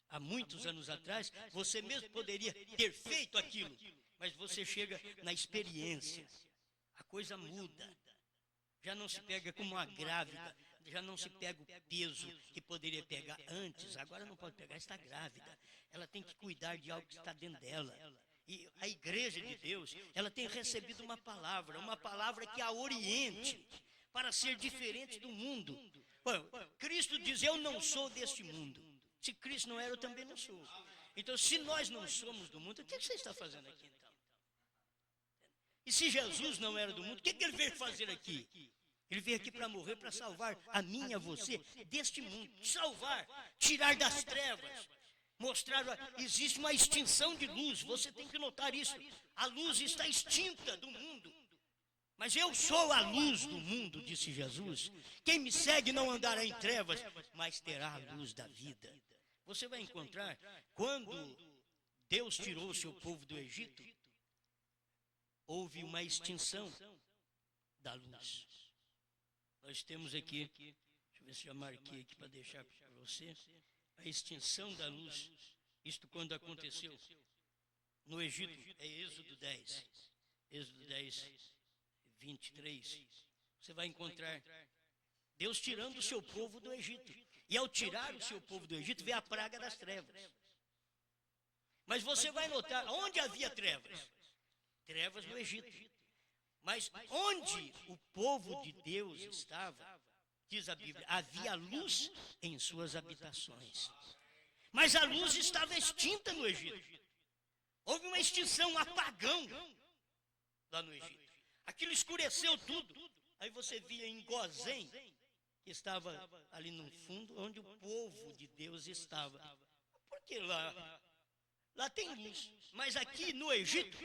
Há muitos anos atrás, você mesmo poderia ter feito aquilo, mas você chega na experiência, a coisa muda. Já não se pega como uma grávida, já não se pega o peso que poderia pegar antes, agora não pode pegar, está grávida. Ela tem que cuidar de algo que está dentro dela. E a igreja de Deus, ela tem recebido uma palavra que a oriente para ser diferente do mundo. Bom, Cristo diz, eu não sou deste mundo. Se Cristo não era, eu também não sou. Então, se nós não somos do mundo, o que você está fazendo aqui então? E se Jesus não era do mundo, o que ele veio fazer aqui? Ele veio aqui para morrer, para salvar a mim e a você deste mundo. Salvar, tirar das trevas, mostrar, existe uma extinção de luz, você tem que notar isso. A luz está extinta do mundo. Mas eu sou a luz do mundo, disse Jesus. Quem me segue não andará em trevas, mas terá a luz da vida. Você vai encontrar, quando Deus tirou o seu povo do Egito, houve uma extinção da luz. Nós temos aqui, deixa eu ver se eu marquei aqui para deixar para você, a extinção da luz. Isto quando aconteceu no Egito, é Êxodo 10. Êxodo 10, 23. Você vai encontrar Deus tirando o seu povo do Egito. E ao tirar o seu povo do Egito, veio a praga das trevas. Mas você vai notar, onde havia trevas? Trevas no Egito. Mas onde o povo de Deus estava, diz a Bíblia, havia luz em suas habitações. Mas a luz estava extinta no Egito. Houve uma extinção, um apagão lá no Egito. Aquilo escureceu tudo. Aí você via em Gozém, que estava ali no fundo, onde o povo de Deus estava. Porque lá tem luz. Mas aqui no Egito,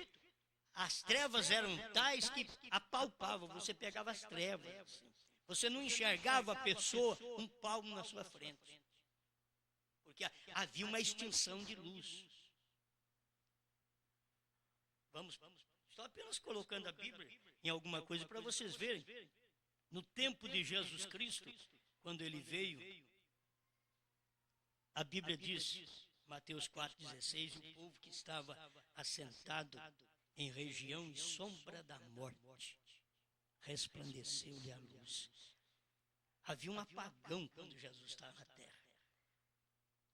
as trevas eram tais que apalpavam. Você pegava as trevas. Você não enxergava a pessoa um palmo na sua frente. Porque havia uma extinção de luz. Estou apenas colocando a Bíblia em alguma coisa para vocês verem. No tempo de Jesus Cristo, quando ele veio, a Bíblia diz, Mateus 4,16, o povo que estava assentado em região e sombra da morte, resplandeceu-lhe a luz. Havia um apagão quando Jesus estava na terra.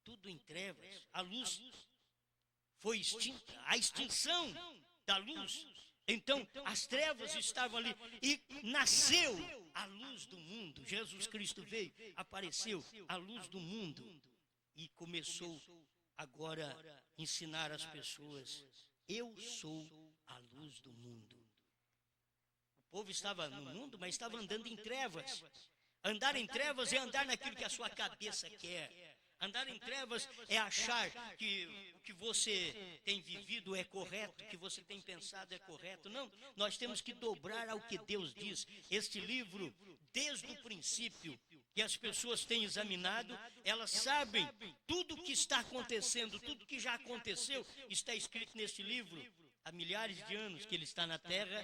Tudo em trevas, a luz foi extinta, a extinção da luz. Então, as trevas estavam ali e nasceu a luz do mundo. Jesus Cristo veio, apareceu a luz do mundo e começou agora a ensinar as pessoas, eu sou a luz do mundo. O povo estava no mundo, mas estava andando em trevas. Andar em trevas é andar naquilo que a sua cabeça quer. Andar em trevas é achar que o que você tem vivido é correto, o que você tem pensado é correto. Não, nós temos que dobrar ao que Deus diz. Este livro, desde o princípio, que as pessoas têm examinado, elas sabem tudo o que está acontecendo, tudo que já aconteceu, está escrito neste livro. Há milhares de anos que ele está na terra,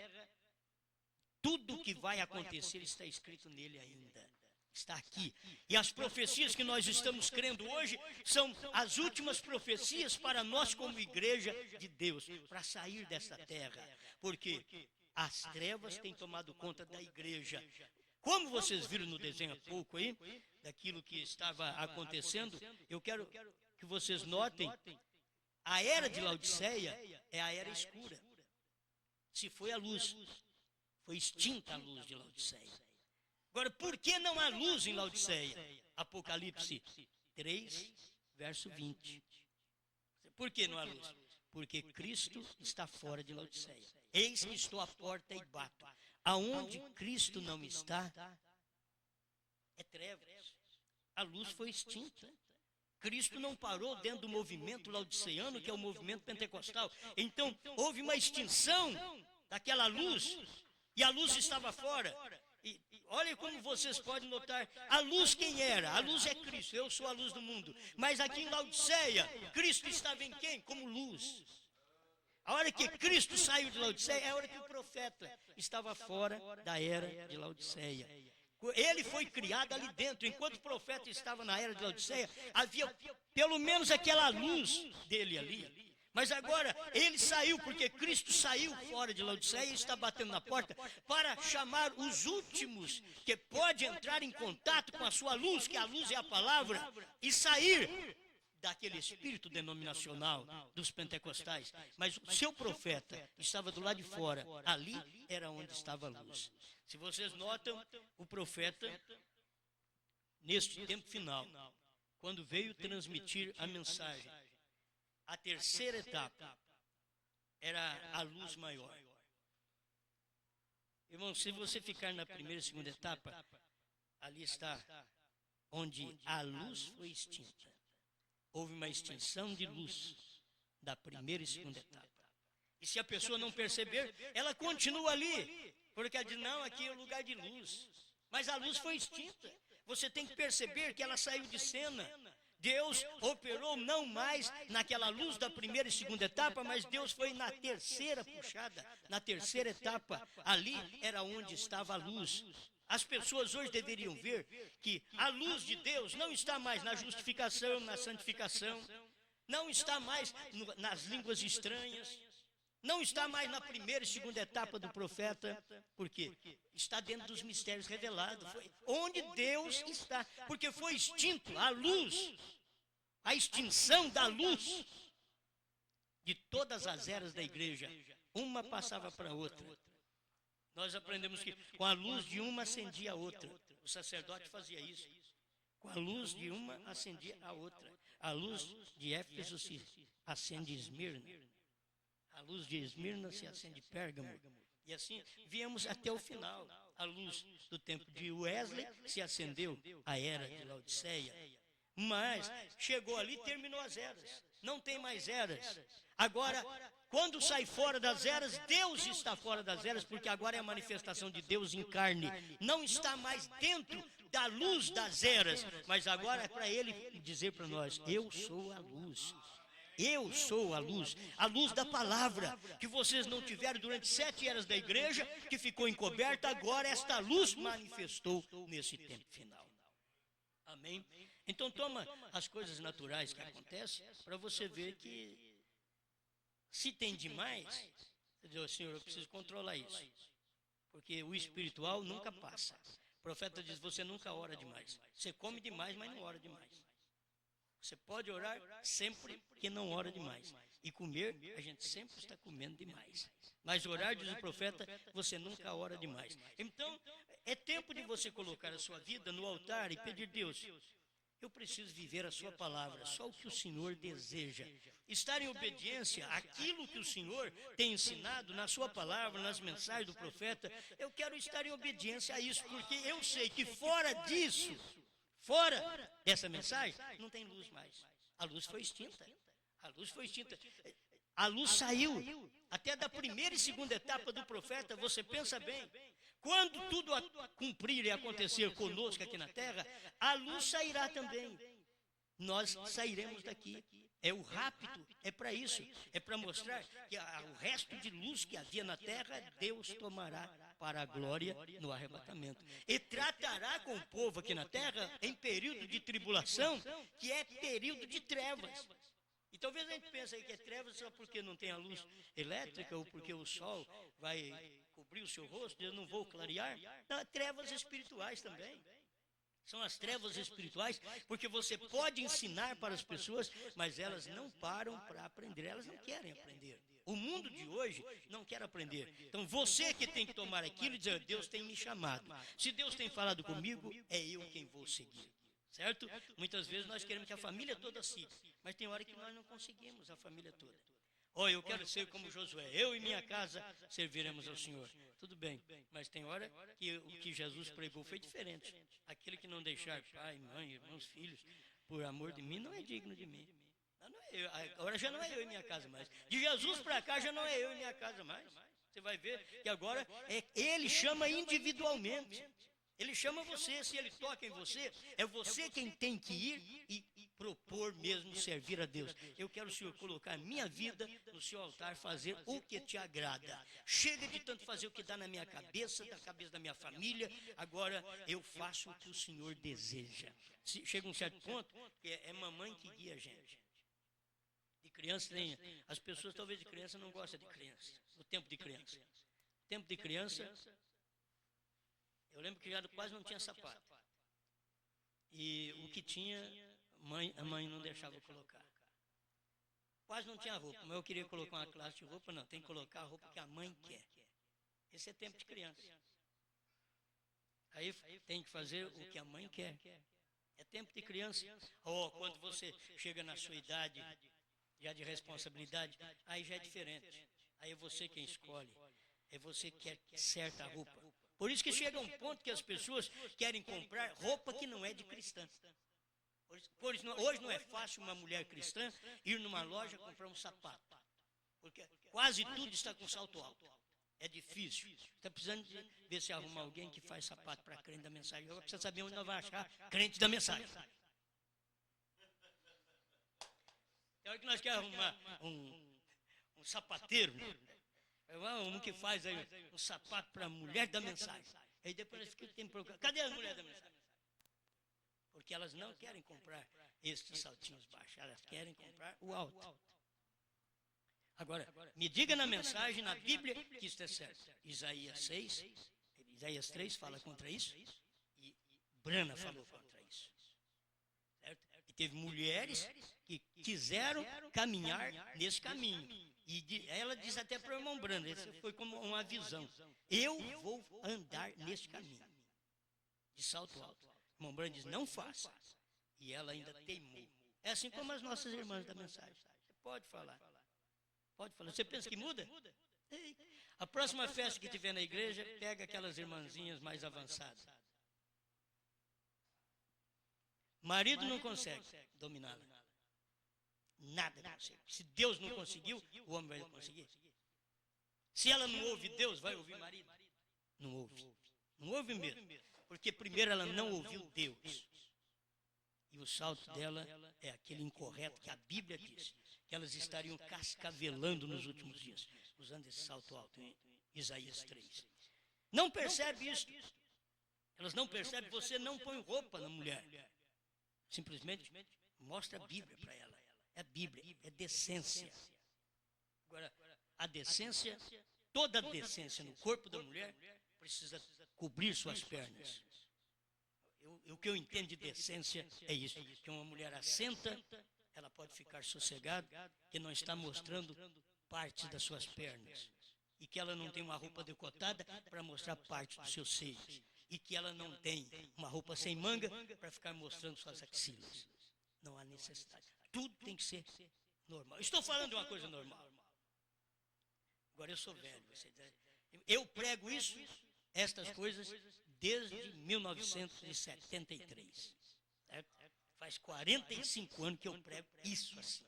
tudo o que vai acontecer está escrito nele ainda. Está aqui. E as profecias que nós estamos crendo hoje são as últimas profecias para nós como igreja de Deus, para sair dessa terra. Porque as trevas têm tomado conta da igreja. Como vocês viram no desenho há pouco aí, daquilo que estava acontecendo, eu quero que vocês notem, a era de Laodiceia é a era escura. Se foi a luz, foi extinta a luz de Laodiceia. Agora, por que não há luz em Laodiceia? Apocalipse 3, verso 20. Por que não há luz? Porque Cristo está fora de Laodiceia. Eis que estou à porta e bato. Aonde Cristo não está, é trevas. A luz foi extinta. Cristo não parou dentro do movimento laodiceano, que é o movimento pentecostal. Então, houve uma extinção daquela luz, e a luz estava fora. E olha como vocês podem notar, a luz quem era? A luz é Cristo, eu sou a luz do mundo. Mas aqui em Laodiceia, Cristo estava em quem? Como luz. A hora que Cristo saiu de Laodiceia, é a hora que o profeta estava fora da era de Laodiceia. Ele foi criado ali dentro, enquanto o profeta estava na era de Laodiceia, havia pelo menos aquela luz dele ali. Mas agora ele saiu, porque Cristo saiu fora de Laodiceia e está batendo na porta para chamar os últimos que podem entrar em contato com a sua luz, que a luz é a palavra, e sair daquele espírito denominacional dos pentecostais. Mas o seu profeta estava do lado de fora, ali era onde estava a luz. Se vocês notam, o profeta, neste tempo final, quando veio transmitir a mensagem, a terceira etapa era a luz maior. Irmão, se você ficar na primeira e segunda etapa, ali está onde a luz foi extinta. Houve uma extinção de luz da primeira e segunda etapa. E se a pessoa não perceber, ela continua ali, porque ela diz, não, aqui é o lugar de luz. Mas a luz foi extinta. Você tem que perceber que ela saiu de cena. Deus operou não mais naquela luz da primeira e segunda etapa, mas Deus foi na terceira puxada, na terceira etapa. Ali era onde estava a luz. As pessoas hoje deveriam ver que a luz de Deus não está mais na justificação, na santificação, não está mais nas línguas estranhas, não está mais na primeira e segunda etapa do profeta, porque está dentro dos mistérios revelados, foi onde Deus está, porque foi extinto a luz, a extinção da luz de todas as eras da igreja, uma passava para a outra. Nós aprendemos que com a luz de uma acendia a outra, o sacerdote fazia isso, com a luz de uma acendia a outra, a luz de Éfeso se acende Esmirna, a luz de Esmirna se acende Pérgamo, e assim viemos até o final. A luz do tempo de Wesley se acendeu a era de Laodiceia, mas chegou ali e terminou as eras, não tem mais eras. Agora, quando sai fora das eras, Deus está fora das eras, porque agora é a manifestação de Deus em carne, não está mais dentro da luz das eras, mas agora é para Ele dizer para nós, eu sou a luz. Eu sou a luz da palavra, que vocês não tiveram durante 7 eras da igreja, que ficou encoberta, agora esta luz manifestou nesse tempo final. Amém? Então toma as coisas naturais que acontecem, para você ver que se tem demais, você diz, Senhor, eu preciso controlar isso, porque o espiritual nunca passa. O profeta diz, você nunca ora demais, você come demais, mas não ora demais. Você pode orar sempre que não ora demais. E comer, a gente sempre está comendo demais. Mas orar, diz o profeta, você nunca ora demais. Então, é tempo de você colocar a sua vida no altar e pedir, Deus, eu preciso viver a sua palavra, só o que o Senhor deseja. Estar em obediência àquilo que o Senhor tem ensinado na sua palavra, nas mensagens do profeta. Eu quero estar em obediência a isso, porque eu sei que fora disso, fora dessa mensagem, não tem luz mais. A luz foi extinta. A luz foi extinta. A luz saiu até da primeira e segunda etapa do profeta. Você pensa bem. Quando tudo cumprir e acontecer conosco aqui na terra, a luz sairá também. Nós sairemos daqui. É o rapto, é para isso. É para mostrar que o resto de luz que havia na terra, Deus tomará para a glória no arrebatamento. E tratará com o povo aqui na terra em período de tribulação, que é período de trevas. E talvez a gente pense aí que é trevas só porque não tem a luz elétrica ou porque o sol vai cobrir o seu rosto, eu não vou clarear. Não, é trevas espirituais também. São as trevas espirituais, porque você pode ensinar para as pessoas, mas elas não param para aprender, elas não querem aprender. O mundo de hoje não quer aprender. Então você que tem que tomar aquilo e dizer, Deus tem me chamado. Se Deus tem falado comigo, é eu quem vou seguir. Certo? Muitas vezes nós queremos que a família toda siga, mas tem hora que nós não conseguimos a família toda. Olha, eu quero ser como Josué, eu e minha casa serviremos ao Senhor. Tudo bem, mas tem hora que o que Jesus pregou foi diferente. Aquele que não deixar pai, mãe, irmãos, filhos, por amor de mim, não é digno de mim. Não é eu, agora já não é eu e minha casa mais. De Jesus para cá já não é eu e minha casa mais. Você vai ver que agora Ele chama individualmente. Ele chama você, se ele toca em você, é você quem tem que ir e propor mesmo servir a Deus. Eu quero, Senhor, colocar minha vida no seu altar, fazer o que te agrada. Chega de tanto fazer o que dá na minha cabeça, da cabeça da minha família, agora eu faço o que o Senhor deseja. Chega um certo ponto que é mamãe que guia a gente. De criança tem, as pessoas talvez de criança não gostam de criança, no tempo de criança. No tempo de criança, eu lembro que já quase não tinha sapato. E o que tinha, a mãe não deixava eu colocar. Quase não tinha roupa, mas eu queria colocar uma classe de roupa, não, tem que colocar a roupa que a mãe quer. Esse é tempo de criança. Aí tem que fazer o que a mãe quer. É tempo de criança. Quando você chega na sua idade, já de responsabilidade, aí já é diferente. Aí é você quem escolhe. É você que quer certa roupa. Por isso que chega um ponto que as pessoas querem comprar roupa que não é de cristã. Hoje não é fácil uma mulher cristã ir numa loja comprar um sapato. Porque quase tudo está com salto alto. É difícil. Está precisando de ver se arruma alguém que faz sapato para crente da mensagem. Agora precisa saber onde nós vamos achar crente da mensagem. É hora que nós queremos arrumar um sapateiro, um que faz aí um sapato para a mulher da mensagem. Aí depois nós ficamos tempo procurando. Cadê a mulher da mensagem? Porque elas não querem comprar estes saltinhos baixos, elas querem comprar o alto. Agora, me diga na mensagem, na Bíblia, que isso é certo. Isaías 6, Isaías 3 fala contra isso, e Brana falou contra isso. Certo? E teve mulheres que quiseram caminhar nesse caminho. E ela diz até para o irmão Brana, isso foi como uma visão. Eu vou andar nesse caminho, de salto alto. O irmão Brana diz, não faça. E ela ainda teimou. É assim como as nossas irmãs da mensagem. Você pode falar. Pode falar. Você pensa que muda? Ei. A próxima festa que tiver na igreja, pega aquelas irmãzinhas mais avançadas. Marido não consegue dominá-la. Nada consegue. Se Deus não conseguiu, o homem vai conseguir. Se ela não ouve Deus, vai ouvir marido? Não ouve. Não ouve mesmo. Porque primeiro ela não ouviu Deus. E o salto dela é aquele incorreto que a Bíblia diz. Que elas estariam cascavelando nos últimos dias. Usando esse salto alto em Isaías 3. Não percebe isso. Elas não percebem, você não põe roupa na mulher. Simplesmente mostra a Bíblia para ela. É a Bíblia, é decência. Agora, a decência, toda a decência no corpo da mulher precisa cobrir suas pernas. O que eu entendo de decência é isso, que uma mulher assenta, ela pode ficar sossegada, que não está mostrando parte das suas pernas. E que ela não tem uma roupa decotada para mostrar parte dos seus seios. E que ela não tem uma roupa sem manga para ficar mostrando suas axilas. Não há necessidade. Tudo tem que ser normal. Estou falando de uma coisa normal. Agora eu sou velho. Eu prego isso, estas coisas, desde 1973. Certo? Faz 45 anos que eu prego isso assim.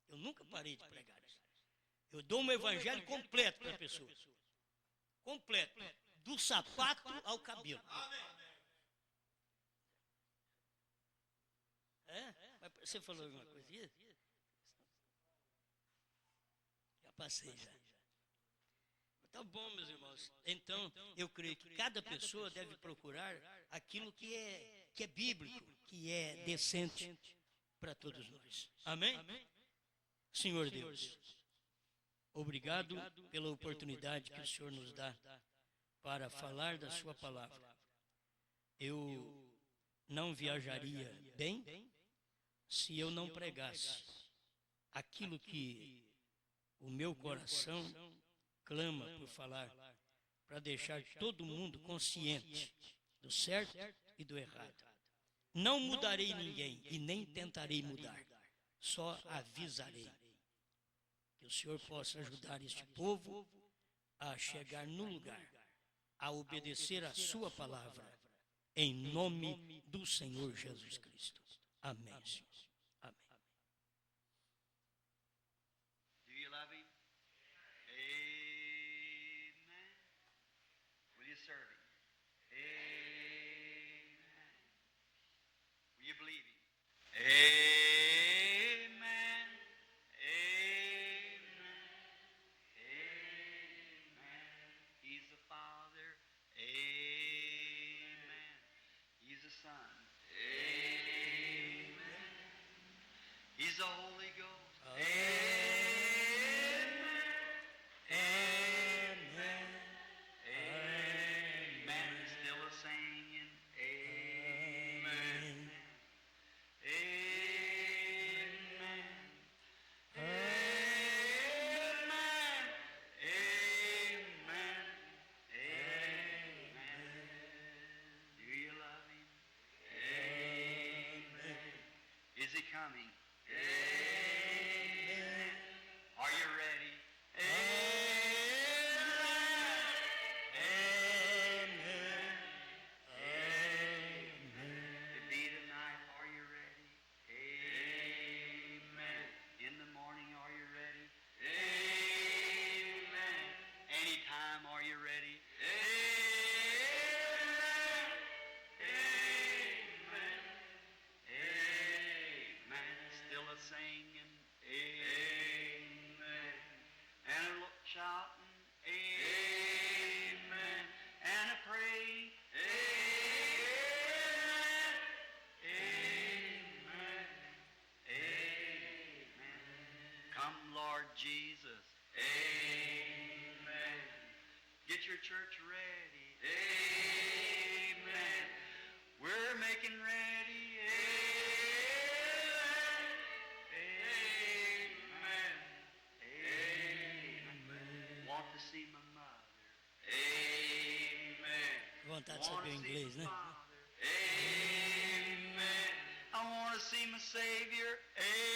Eu nunca parei de pregar isso. Eu dou um evangelho completo para a pessoa. Completo. Do sapato ao cabelo. É? Mas você falou alguma coisa? Já passei já. Tá bom, meus irmãos. Então, eu creio que cada pessoa deve procurar aquilo que é bíblico, que é decente para todos nós. Amém? Senhor Deus, obrigado pela oportunidade que o Senhor nos dá para falar da sua palavra. Eu não viajaria bem se eu não pregasse aquilo que o meu coração clama por falar, para deixar todo mundo consciente do certo e do errado. Não mudarei ninguém e nem tentarei mudar, só avisarei. Que o Senhor possa ajudar este povo a chegar no lugar, a obedecer a sua palavra, em nome do Senhor Jesus Cristo. Amém, Senhor. Amém. Do you love him? Amen. Will you serve him? Amen. Amen. Are you ready? To be tonight, are you ready? Amen. In the morning, are you ready? Amen. Anytime, are you ready? Amen. Amen. Amen. Still a singing. Amen. And a shouting. Amen. And a praying. Amen. Amen. Amen. Come, Lord Jesus. Amen. Get your church ready. Amen. We're making ready. Amen. Amen. Amen. Want to see my mother. Amen. Vontade de Want saber to o see inglês, my né? father. Amen. I want to see my Savior. Amen.